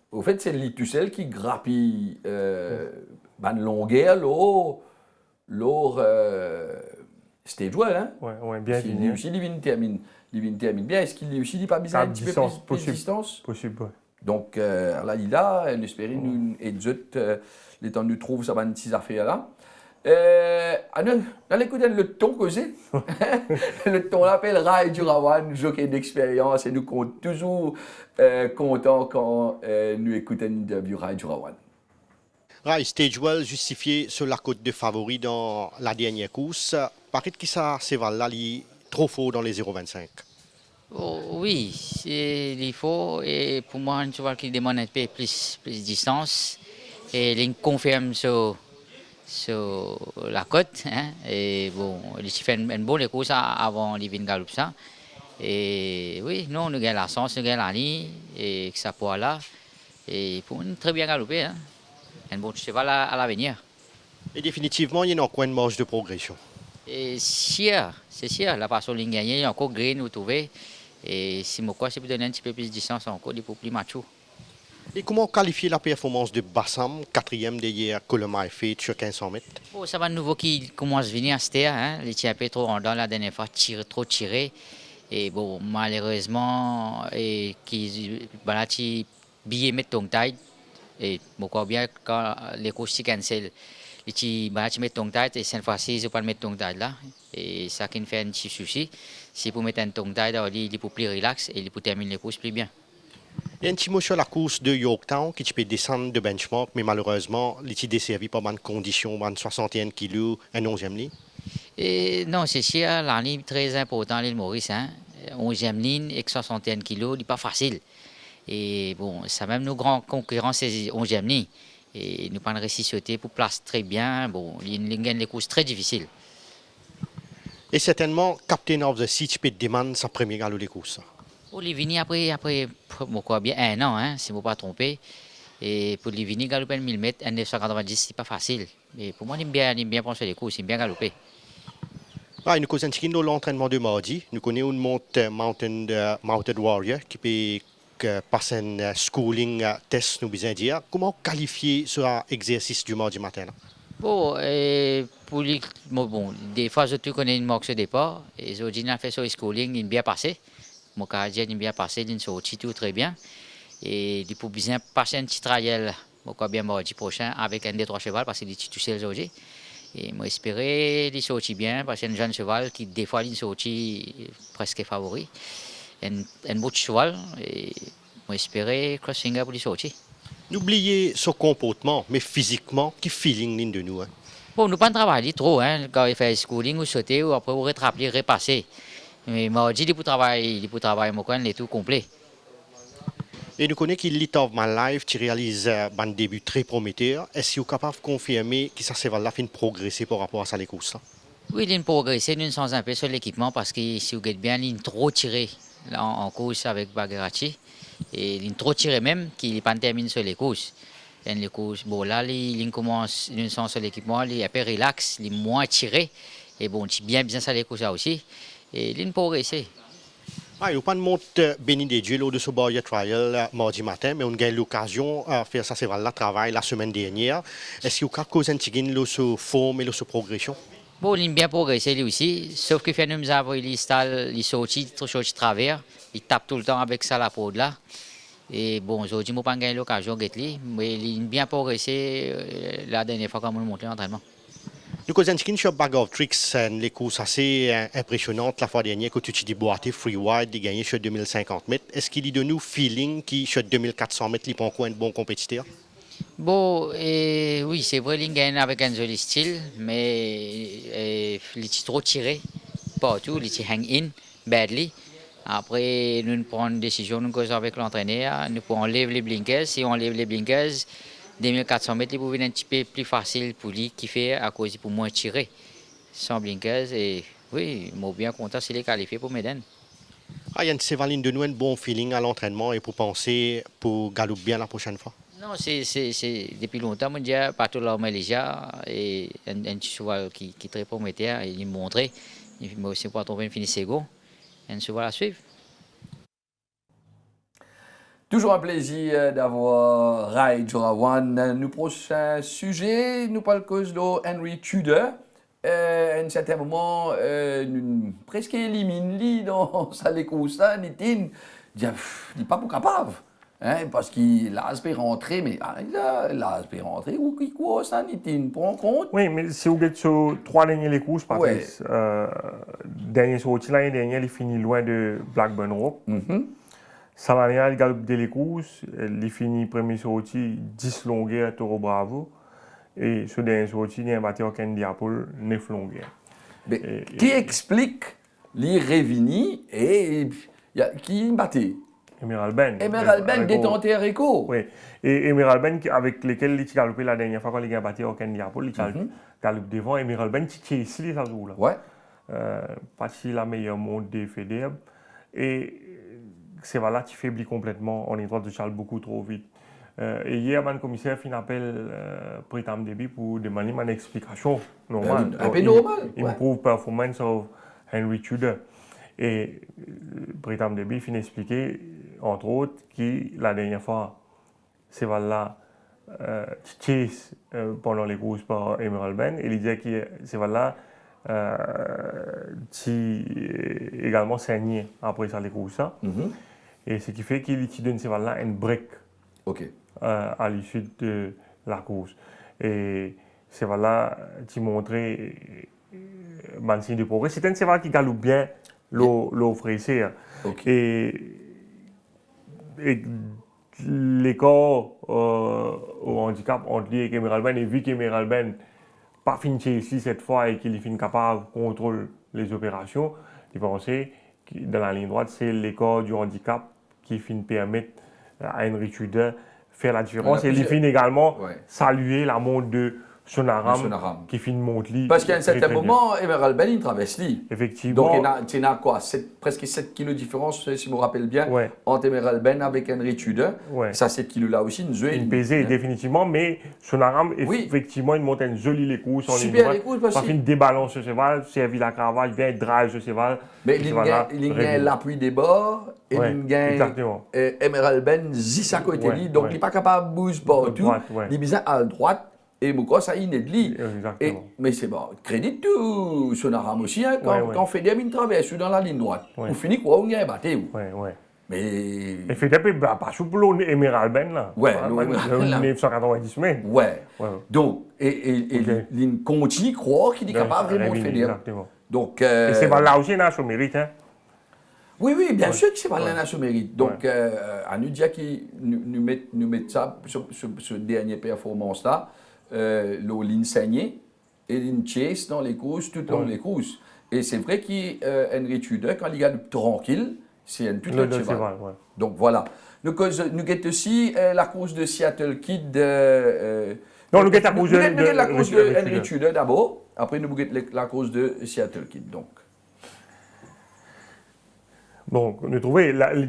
Au fait, c'est Litussel qui grappille une longueur, l'or Stagewell, hein? Ouais, bien Il terminé. aussi, il termine bien. Est-ce qu'il aussi pas besoin À un petit peu distance, plus de possible. distance? Possible, ouais. Donc, là, il a, on espère, nous, et les temps nous trouve ça va une petite affaire là. On écoute le ton que c'est. Le ton l'appelle Rai Durawan, jockey d'expérience, et nous compte toujours contents quand nous écoutons une interview Rai Durawan. Rai, Stagewell justifié sur la cote de favori dans la dernière course. Paraît que ça, c'est là, il est trop fort dans les 0,25. Oh, oui, il faut. Et pour moi, tu vois qu'il demande un peu plus de distance. Et il confirme sur la côte. Hein. Et bon, il fait une bonne course avant les Vingaloup ça. Et oui, nous gagnons la chance, nous gagnons la ligne. Et que ça pourra là. Et pour une très bien galoper. Hein. Un bon cheval à l'avenir. Et définitivement, il y a un coin de marge de progression. Et c'est sûr, la façon de gagner, il y a encore green, vous trouvez. Et si moi, c'est pour donner un petit peu plus de distance encore, il faut plus macho. Et comment qualifier la performance de Bassam, quatrième d'hier, Colomai fait sur 1500 mètres? Bon, ça va de nouveau qui commence à venir à cette terre, hein. Il était un peu trop rondant la dernière fois, trop tiré. Et bon, malheureusement, et qui balati billet mettre ton taille. Et beaucoup bien quand les courses se cancellent. Il balati mettre ton taille et cette fois-ci, ils ne pas mettre ton taille là. Et ça qui fait un petit souci. Si vous mettez un ton taille, il peut plus relax et il peut terminer les courses plus bien. Il y a un petit mot sur la course de Yorktown qui peut descendre de benchmark, mais malheureusement, il est desservi par bonnes conditions, 61 kg, un 11e ligne. Et non, c'est sûr, la ligne très importante, l'île Maurice. Hein. 11e ligne et 61 kg, il n'est pas facile. Et bon, ça même nos grands concurrents, c'est 11e ligne. Et nous pas réussi à sauter pour place très bien. Bon, il gagne les courses très difficiles. Et certainement, Captain of the Sea peut demander sa première galop des courses. Pour les venir après quoi, bien un an, hein, si je ne me pas trompé. Et pour les venir galoper 1000 mètres, 990, c'est pas facile. Mais pour moi, il aime bien penser les courses, il aime bien galoper. Ah, nous connaissons l'entraînement de mardi. Nous connaissons une monte Mounted Warrior qui peut passer un schooling test, nous besoin dire. Comment qualifier ce exercice du mardi matin? Bon, pour les, bon, des fois, je connais une marque au départ. Et je dis, fait sur le schooling, il est bien passé. Mon cardiaque il est bien passé, il est sorti tout très bien. Et il peut bien passer un petit trial, bien mardi prochain, avec un des 3 chevaux, parce qu'il est tout seul aujourd'hui. Et moi, j'espérais qu'il sortit bien, parce que c'est un jeune cheval qui, des fois, il sortit presque favori. Un beau cheval, et moi, j'espérais cross finger pour lui sortir. N'oubliez ce comportement, mais physiquement, qui feeling ligne de nous. Hein? Bon, nous pas travailler trop, hein, quand il fait schooling ou sauter, ou après, vous rattraper, repasser. Mais mardi, il peut travailler mon coin, il est tout complet. Et nous connaissons qu'il Lit of My Life, qui réalise un début très prometteur. Est-ce que vous êtes capable de confirmer que ça s'est fait progresser par rapport à ça, les courses? Oui, il a progressé, nous sommes un peu sur l'équipement, parce que si vous regardez bien, il est trop tiré là, en course avec Bagherati. Et il est trop tiré même, qu'il n'est pas terminé sur les courses. Et les courses, bon là, il commence, nous sommes sur l'équipement, il est un peu relax, il est moins tiré. Et bon, il bien ça les courses là aussi. Et il a progressé. Ah, il n'y a pas de monte béni des dieux lors de ce barrier trial mardi matin, mais on a eu l'occasion de faire ça, c'est vrai, le travail la semaine dernière. Est-ce que vous avez causé un petit gain sur forme et sur progression? Bon, il a bien progressé lui aussi, sauf que fait nous avons il sorti travers, il tape tout le temps avec ça la peau là. Et bon, aujourd'hui, je n'ai pas gagné l'occasion de gagner, mais il a bien progressé la dernière fois qu'on m'a monté l'entraînement. Nous connaissons sur Bag of Tricks, les courses assez impressionnantes la fois dernière que tu t'es déboîté free wide, de gagner sur 2050 mètres. Est-ce qu'il y a de nous feeling qui sur 2400 mètres, il prend quoi un bon compétiteur? Bon, oui, c'est vrai, il gagne avec un joli style, mais il est trop tiré partout, il est hang in badly. Après, nous prenons une décision nous causons avec l'entraîneur, nous pouvons enlever les blinkers. Si on enlève les blinkers, 2400 mètres, il peut être un petit peu plus facile pour lui, qui fait à cause pour moins tirer sans blinkers. Et oui, je suis bien content s'il est qualifié pour Médène. Ah, Yann Sévaline de nous un bon feeling à l'entraînement et pour penser pour galoper bien la prochaine fois. Non, c'est depuis longtemps, je dis, partout là, Malaysia, et un cheval qui est très prometteur, il m'a montré, il m'a aussi pas trouvé fini second, un cheval à suivre. Toujours un plaisir d'avoir Rai Jorawan. Nous prochain sujet, nous parlons cause de Henry Tudor. À un certain moment, nous presque élimine dans sa course, il n'est pas pour capable. Hein, parce qu'il a aspect rentré, mais il a aspect rentré, ou qui quoi ça, il prend en compte. Oui, mais si vous êtes sur 3 derniers les courses, Patrice, dernier sorti l'année dernière, il finit loin de Blackburn Rock. Cette année, il galope dès les courses, il finit premier sorti 10 longueurs à Toro Bravo. Et ce dernier sorti, il a battu au Candiapol 9 longueurs. Mais qui explique les Révini et qui battait? Emerald Ben. Emerald Ben détenté à Rico. Oui. Et Emerald Ben, avec lesquels il a galopé la dernière fois quand il a battu au Candiapol, il a galopé devant. Emerald Ben, qui est ici, les azous là. Ouais. Pas si la meilleure montre des FEDER. Et c'est là qui faiblit complètement. On est droit de Charles beaucoup trop vite. Et hier, le commissaire fait un appel Pritam Deby pour demander une explication normale. Un peu normal. Improve performance of Henry Tudor. Et Pritam Deby finit expliquer, entre autres, que la dernière fois, c'est là chase pendant les courses par Emerald Ben. Et il disait que c'est là qui également saigné après ça les courses. Et ce qui fait qu'il donne c'est là un break. OK. À l'issue de la course. Et c'est là qui montrait un signe de progrès. C'est un cheval qui galope bien l'offrir. Okay. Et l'écart au handicap entre lui et Emerald Ben, et vu qu'Emerald Ben pas fini ici cette fois et qu'il est capable de contrôler les opérations, il pensait que dans la ligne droite, c'est l'écart du handicap qui finit permettre à Henry Tudor faire la différence. Et il finit également saluer la montre de Sonaram. Qui finit montre lui. Parce qu'à un certain moment, Emerald Ben, il traverse lui. Effectivement. Donc, il y a quoi, presque 7 kilos de différence, si je me rappelle bien, entre Emerald Ben avec Henry Tudor. Ça, 7 kilos là aussi, une pesée, définitivement. Mais Sonaram, effectivement, il monte une jolie les courses. Super les courses, parce que. Il débalance ce cheval, servi la cravache, bien drive ce cheval. Mais il gagne l'appui des bords, et il gagne Emerald Ben, 10 à côté de lui. Donc, il n'est pas capable de bouger partout. Il est bizarre à droite. Et pourquoi ça il est de lui. Mais c'est bon, crédit tout Sonaram aussi, hein, quand on fait des mines traverses dans la ligne droite. On finit quoi, on gagne battu. Mais. Et fait des pas souple Emerald Ben là. 1990 mai. Donc, il continue à croire qu'il est capable vraiment de faire. Donc. Et c'est là aussi, il a son mérite. Hein. Oui, bien sûr que c'est pas là son mérite. Donc, à nous dire qu'il nous met ça sur ce dernier performance là. Ligne saignée et ligne chase dans les courses, tout dans les courses. Et c'est vrai qu'Henry Tudor, quand il est tranquille, c'est un tout autre cheval. Donc voilà. Nous avons aussi la course de Seattle Kid. Non, nous avons la course de Henry Tudor d'abord. Après, nous avons la course de Seattle Kid. Donc, nous trouvons,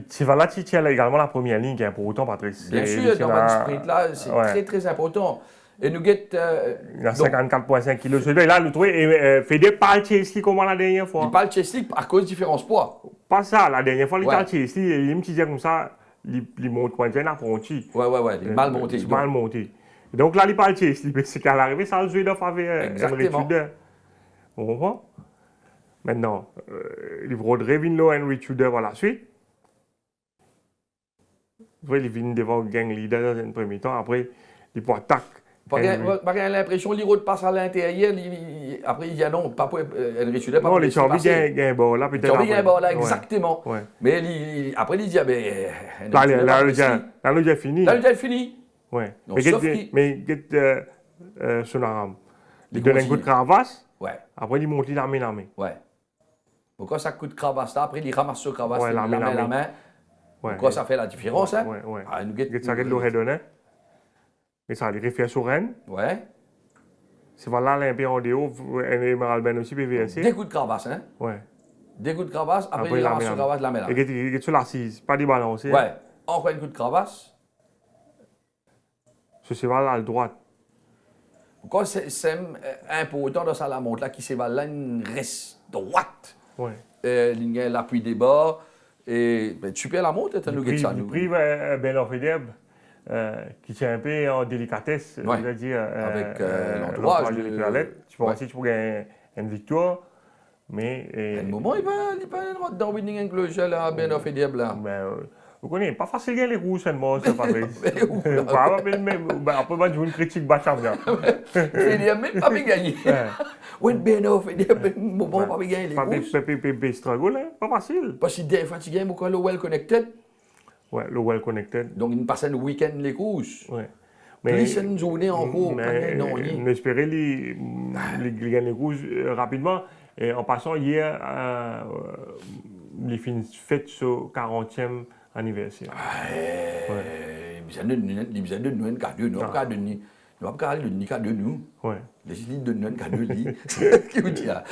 c'est là qui tient également la première ligne qui est importante, Patrice. Bien sûr, dans le sprint là, c'est très très important. Et nous get. Il a 54,5 kg. Celui-là, là, le trouvé, fait des pas Chelsea comme la dernière fois. Il parle Chelsea à cause de différence poids. Pas ça, la dernière fois, il parle Chelsea, il me disait comme ça, il monte point de apprenti. Ouais, il est mal monté. Il est mal monté. Donc là, il parle Chelsea, c'est qu'à l'arrivée, ça a joué d'offre avec Henry Tudor. On comprend? Maintenant, il vaudrait Vinlo Henry Tudor à la suite. Après, il vient devant le gang leader dans un premier temps. Après, il peut attaquer. Pas l'impression qu'il repasse à l'intérieur, après il dit non, pas pour Henry Tudor, pas Non, pour les Chambis gagnent un bord là, peut-être. Chambis gagnent un bord là, Ouais. exactement. Ouais. Mais après il dit, ah ben, Là, le déjà fini. Là, le déjà fini. Ouais. Donc, sauf qu'il- Mais Sonaram. Il Il donne un continue. coup de cravache, Ouais, après il monte l'armée. ouais. Pourquoi ça coûte cravache là, après il ramasse ce cravache, Ouais, il la l'armée, met la l'armée. main. Ouais. Pourquoi ça fait la différence, hein? Ouais, ouais. Ah, nous Ça l'aurait donné. Mais ça, il refait sur Rennes. Ouais. C'est voilà l'Empire en déo, Emerald Ben aussi, PVSC. Des coups de cravache, hein? Ouais. Des coups de cravache, après il la ramasse ce cravache, la met là. Et il est sur l'assise, pas débalancé. Ouais. Encore un coup de cravache. C'est voilà à droite. Pourquoi c'est important dans ça la montre là qui se va là une reste droite. Ouais. Il y a l'appui des bas et ben, super la montre, tu as nous Il ça a nous. pris Ben Orfedeb, qui tient un peu en délicatesse, Ouais. je veux dire, Avec l'entourage de de- l'équivalent. Tu Ouais. pensais que tu pourrais gagner une victoire, mais. À un moment, il va dans Winning Inclusion là, Ben of Edieb là. Vous connaissez, pas facile de gagner les roues seulement, c'est pas vrai. Mais où, là? Après, moi, je veux une critique bâchable. Edieb même pas bien gagné. Ouais, Ben of Edieb, un moment pas bien gagné les Pas courses. struggle, hein, pas facile. Parce que des fois, tu gagnes beaucoup le well connected. Ouais, le well connected. Donc, il passe un week-end les courses. Ouais. Plus une journée en cours, mais non, on espérait les gagner les rouges rapidement. Et en passant hier, les fins fêtes sur 40e anniversaire. Il besoin de nous un cadeau, nous pas de nous. Nous pas de cadeau nous. Ouais. Les lignes de nous un cadeau li. Qui vous dit là?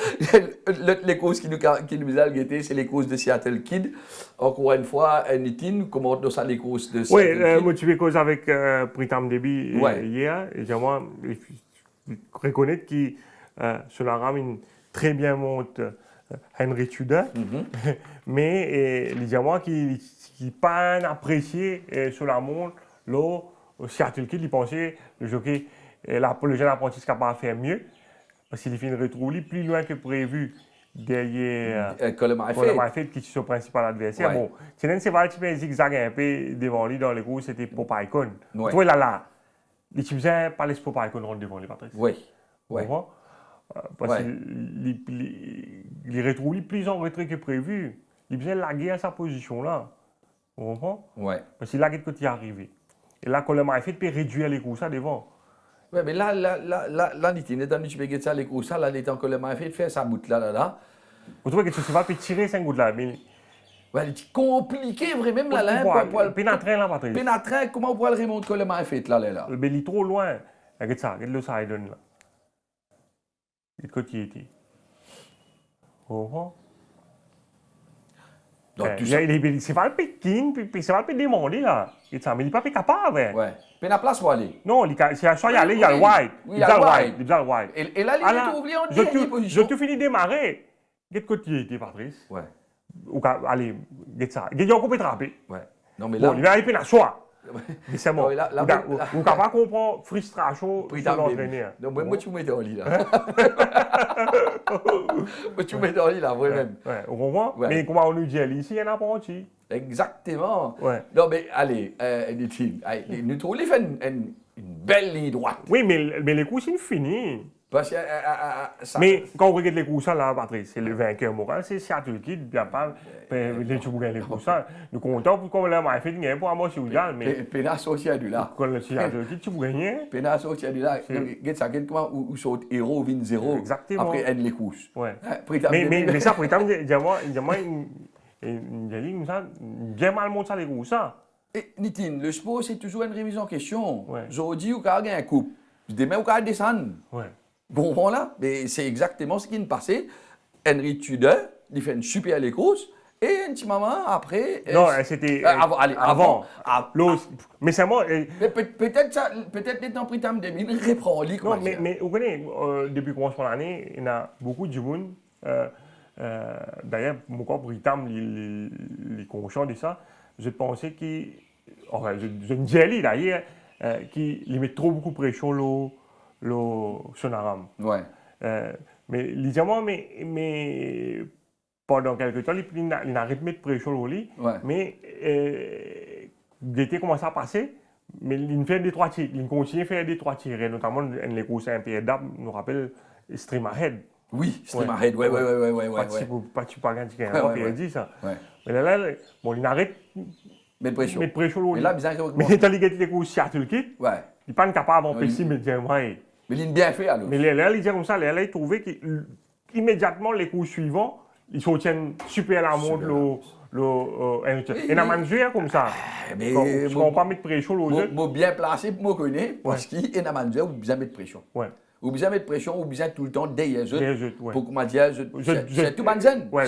Les causes qui nous a guetté, c'est les causes de Seattle Kid. Encore une fois, Nitin, comment on ça les causes de Oui, Seattle Kid? moi tu fais cause avec Pritam Debi hier, et j'aimerais reconnaître que Sonaram une très bien monte Henry Tudor, mais évidemment qu'il n'est pas apprécié sur la montre, là, Seattle Kid, il pensait le jockey, le jeune apprenti est capable de faire mieux, parce qu'il finit de retrouver plus loin que prévu derrière Coleman fait qui est son principal adversaire. Ouais. Bon, c'est vrai que tu zigzag un peu devant lui dans les courses, c'était Popeyecon. Ouais. Tu vois là, les Chibsins pas les Popeyecon rentrent devant les Patrice. Oui. Tu Ouais. comprends? Parce Ouais. qu'il retrouve plus en retrait que prévu. Il besoin de laguer à sa position là. Tu comprends? Ouais. Parce qu'il a quelque chose qui est arrivé. Et là, Coleman fait peut réduire les courses à devant. Ouais, mais là, Nitin, dans tu peux ça, les courses, là, il est en Coleman fait faire sa boute là. Vous trouvez que ce va peut tirer 5 gouttes là, mais. Ouais, c'est compliqué vraiment là, pour pénétrer là, Patrice. pénétrer, comment on pourrait le remonter Coleman fait là. Le il est trop loin. Regarde ça, regarde le side là. De côté était. Oh. Donc, tout ça. C'est pas le Pékin, c'est pas le demander là. Et ça, mais il n'est pas capable. Ouais. Puis la place pour aller. Non, c'est à soit y aller, il y a le wide. Oui, il y a le wide. Il y a le wide. Et là, il est oublié en dernière position. Je te finis de démarrer. De côté était, Patrice. Ouais. Ou allez, regarde ça. Il y a encore peut trapper. Ouais. Non, mais Bon, là. il va aller à soi. Mais c'est bon. Non, là, Ou capable de comprendre frustration Pris sur dans le l'entraîneur. Non, moi, tu me mets dans le lit, là. Moi, tu me mets dans le lit, là, vraiment. Ouais, au moment. Ouais. Mais comment on nous dit, ici, il y en a pas entier. Exactement. Ouais. Non, mais allez, nous trouvons fait une belle ligne droite. Oui, mais les coups, c'est fini. Parce que ça. Mais quand on regarde les coups, là, Patrice, c'est le vainqueur moral, c'est Seattle Kid, bien pas. Les tu gagnes les coups, nous comptons pour qu'on l'a fait gagner pour moi, c'est Ougal, mais. Pénas aussi à du là. Quand le Seattle Kid, tu gagnes. Pénas aussi à du là. Regarde ça, regarde comment où saute héros, vin zéro. Exactement. Après, elle les couches. Ouais. Après, Mais ça, pour exemple, bien mal monté ça, les coups, ça. Et Nitin, le sport, c'est toujours une remise en question. Ouais. Aujourd'hui, vous avez un coupe. Demain, vous allez descendre. Ouais. Bon, voilà, mais c'est exactement ce qui nous passait. Henry Tudor, il fait une super les courses, et un petit moment après. Non, c'était. Avant. Mais c'est moi. Mais peut-être les temps pris tam 2000, reprend lit. Non, mais vous connaissez, depuis le commencement de l'année, il y a beaucoup de monde. D'ailleurs, mon corps Britam, les conchants de ça, je pensais qu'ils. Enfin, je ne dis d'ailleurs, qu'ils mettent trop beaucoup de pression le Sonaram. Ouais. Mais légèrement, mais pendant quelques temps, il n'arrête de mettre pression au lit. Ouais. Mais l'été commence à passer, mais il fait des trois tirs, il continue à faire des trois tirs, notamment les courses impérables, nous rappelle Stream Ahead. Oui, Stream Ahead, ouais. Participe à gagner, Ouais. il dit ça. Ouais. Mais là, bon, il arrête Mais de pression. de pression. Mais là, bizarre que... Mais étant donné que les courses Seattle Kit, Ouais. il n'est pas capable d'empêcher Ouais, immédiatement. Mais il est bien fait, alors. Mais là, il dit comme ça, là, il trouvait qu'immédiatement, les coups suivants, ils soutiennent super la montre, et n'a pas joué comme ça. Mais Je ne comprends pas mettre pression aux autres. Moi bien placé pour me connaître, parce qu'il y a un manager où besoin mettre pression. Ouais. Ou besoin mettre pression, ou besoin tout le temps derrière eux. Derrière eux, ouais. Pour qu'on m'a dit, c'est tout banzen. Ouais,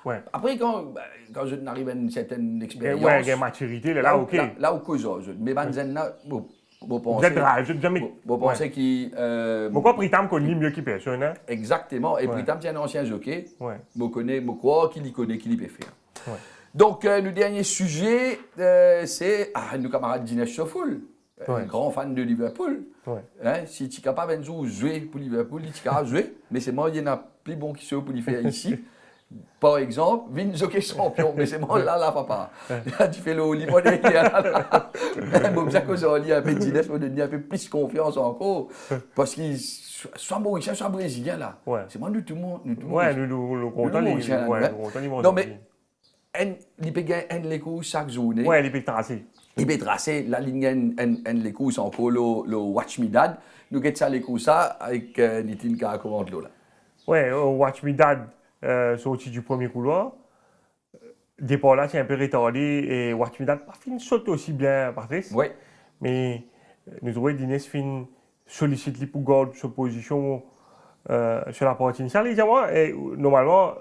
Ouais. Après, quand je n'arrive à une certaine expérience. Ouais, il y a une maturité, là, ok. Là, où cause, mais banzen, là, vous Vous êtes grave, je jamais. Vous pensez qu'il. Pourquoi Pritam connaît mieux qu'il personne, hein? Exactement. Et Ouais. Pritam, c'est un ancien jockey. Ouais. Je crois qu'il y connaît, qu'il y peut faire. Ouais. Donc, le dernier sujet, c'est nos camarades Dinesh Chofoul, un Ouais. grand fan de Liverpool. Ouais. Hein, si tu es capable de jouer pour Liverpool, tu es capable de jouer. Mais c'est moi, il y en a plus bon qui sont pour le faire ici. Par exemple, Vin jockey champion, mais c'est moi là, papa. Là, tu fais le limonade. Bon, ça cause on lit un peu Dinesh pour donner un peu plus confiance encore. Parce qu'il soit mauricien, soit brésilien là. Ouais. C'est moi, nous tout le monde. Ouais, nous comptons les. Mauricien, Ouais, là, nous comptons les Non, Mauriciens. mais il peut gagner un coups chaque journée. Ouais, les pics tracés. Il peut tracer la ligne en coups encore le Watch Me Dad. Nous avons ça les coups ça avec Nitin qui a commandé là. Ouais, Watch Me Dad, sorti du premier couloir. Départ là, c'est un peu retardé et Watch Me Dad pas fini saute aussi bien, Patrice. Oui. Mais nous avons Dines fin sollicite lui pour garder sa position sur la partie initiale. Et moi, normalement,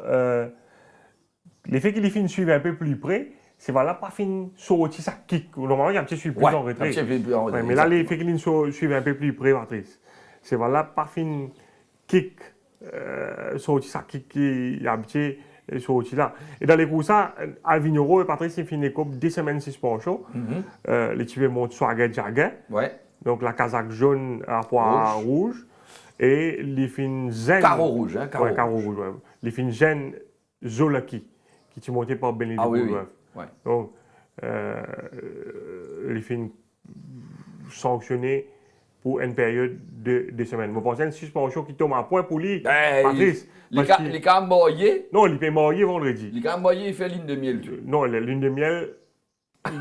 l'effet qu'il fin suivre un peu plus près, c'est voilà pas fin sortir ça kick. Normalement, il y a un petit suivi plus en retrait. Ouais, mais là, l'effet qu'il suivre un peu plus près, Patrice, c'est voilà pas fin kick, sortir ça kick qui y a un petit sorti là. Et dans les coups ça, Alvinoro et Patrice ils finissent comme 10 semaines suspension. Les types montent Swagger Jagger. Ouais. Donc la casaque jaune à poids rouge. Et les fins zen. Carreau rouge, hein, carreau rouge. Ouais. Les fins zen Zolaki, qui sont montés par Benny Ah oui. Ouais. Donc, les fins sanctionnés pour une période de 2 semaines. Vous pensez à une suspension qui tombe à point pour lui, Patrice? Les cas moyés. Non, il peut marier vendredi. Les cas moyés, il fait ligne de miel. Non, la ligne de miel,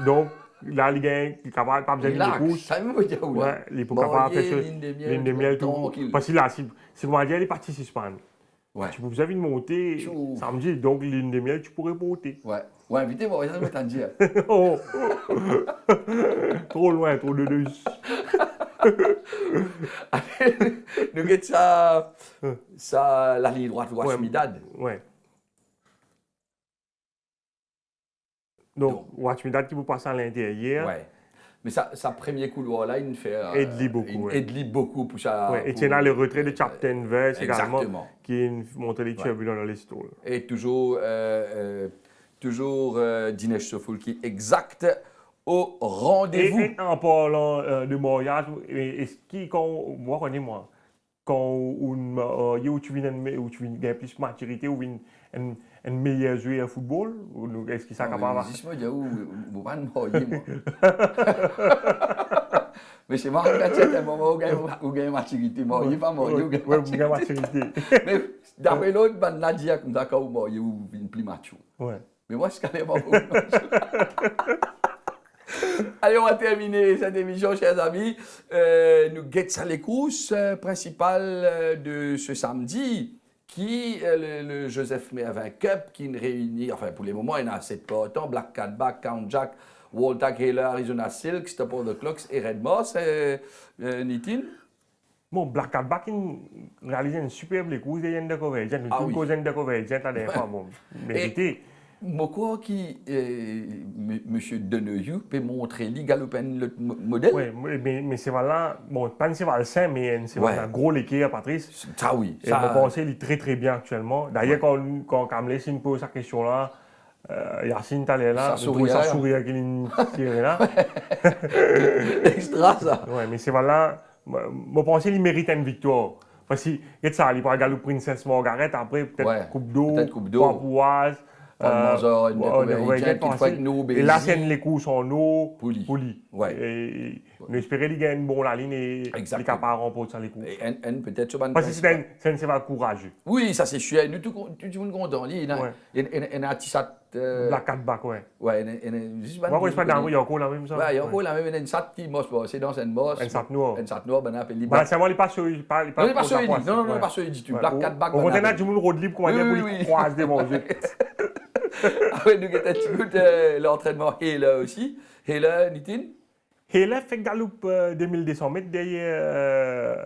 donc là, il est capable pas besoin de couche. Ça me veut dire où là? Ouais, il est pas capable de faire ligne de miel tout. Parce que là, si vous m'avez dit, elle est partie suspendre. Ouais. Vous avez une montée samedi, donc ligne de miel, tu pourrais porter. Ouais. Ouais, invitez-moi, ça me t'en dire. Oh. Trop loin, trop de deux. Nous avons ça, la ligne droite, Watch Me Dad. Ouais. Donc, Watch Me Dad qui vous passe à l'intérieur. Ouais. Mais ça premier couloir là, il fait. Aide-lui beaucoup. Aide-lui beaucoup pour ça. Ouais. Et tiens là le retrait de Captain Verse également. Exactement. Qui montre les turbulents dans l'histoire. Et toujours Dinesh Chofoul qui est exact au rendez-vous. Et en parlant de mariage, est-ce que quand tu viens gagner plus de maturité ou une meilleure joueur à football, est-ce que ça capable? Dis-moi, il y a où vous pas de marier moi. Mais c'est marrant quand c'est un moment où gagne maturité, marié pas marié, où gagne maturité. Mais d'après l'autre, Nadia comme ça quand vous mariez ou une plus mature. Ouais. Mais moi, je connais pas beaucoup. Allez, on va terminer cette émission, chers amis. Nous guettons les courses principales de ce samedi, qui est le Joseph Mervin Cup, qui réunit, enfin pour le moment, il y en a 7 partants, Black Cat Back, Count Jack, Walter Taylor, Arizona Silk, Stop All the Clocks et Red Moss, Nitin. Bon, Black Cat Back réalise une superbe course de Yenda Convergent, une course de Convergent la dernière fois. Bon, mérité. Je crois que M. Deneuillou peut montrer lui galopin le modèle. Oui, mais c'est voilà, bon, pas un cheval sain, mais c'est un gros léqué à Patrice. Ça oui. Et je pense qu'il est très très bien actuellement. D'ailleurs, quand Kamlessine pose sa question là, Yacine Talé là, ça sourire qu'il est là. Extra ça. Oui, mais c'est voilà, je pense qu'il mérite une victoire. Parce qu'il y a ça, il pourra galoper Princess Margaret, après peut-être Coupe d'eau, Papouase. Et là, c'est les courses en eau, Poli. Ouais. Et on espérait qu'il gagne bon la ligne et il est capable de remporter les courses. Et peut-être parce que c'est un cheval courageux. Oui, ça c'est sûr. Nous tout le monde content. Il y a un petit sat. La 4 bacs, ouais. Ouais, moi, je pas dans il y a encore la même ça. Ouais, il y a encore la même, un sat qui mosse, c'est dans une bosse. Un sat noir. Un sat noir, ben appelle les bacs. C'est moi, il passe sur il pas sur il. Non, pas sur il du tout. Black 4 bacs. On continue du monde road libre, comment dire, pour les croiser des mangeux. Ah ouais, nous avons l'entraînement et là aussi. Et là, Nitin? Et là, fait galop 2200 mètres derrière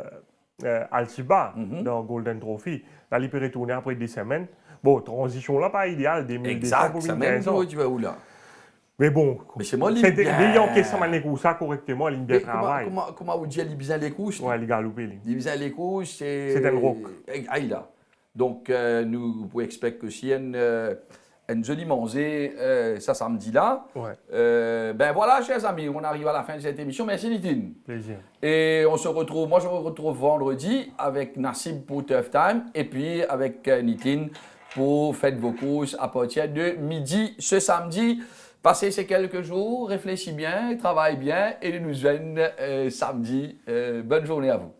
Alciba dans Golden Trophy. Là, il peut retourner après des semaines. Bon, transition là, pas idéale, 2200 pour 15 ans. Tu vas où là? Mais bon, c'est moi c'est des gens qui sont ça correctement, ils bien travaillent. Comment vous dites, ils bien les couches? Oui, ils galopent. Ils bien les couches, c'est un rock. Ah, là. Donc, nous pouvons expecter aussi une jolie manger ça samedi-là. Ouais. Ben voilà, chers amis, on arrive à la fin de cette émission. Merci, Nitin. Plaisir. Et on se retrouve, moi je vous retrouve vendredi avec Nassib pour Tough Time et puis avec Nitin pour Faites vos courses à partir de midi ce samedi. Passez ces quelques jours, réfléchissez bien, travaillez bien et nous jeunes samedi. Bonne journée à vous.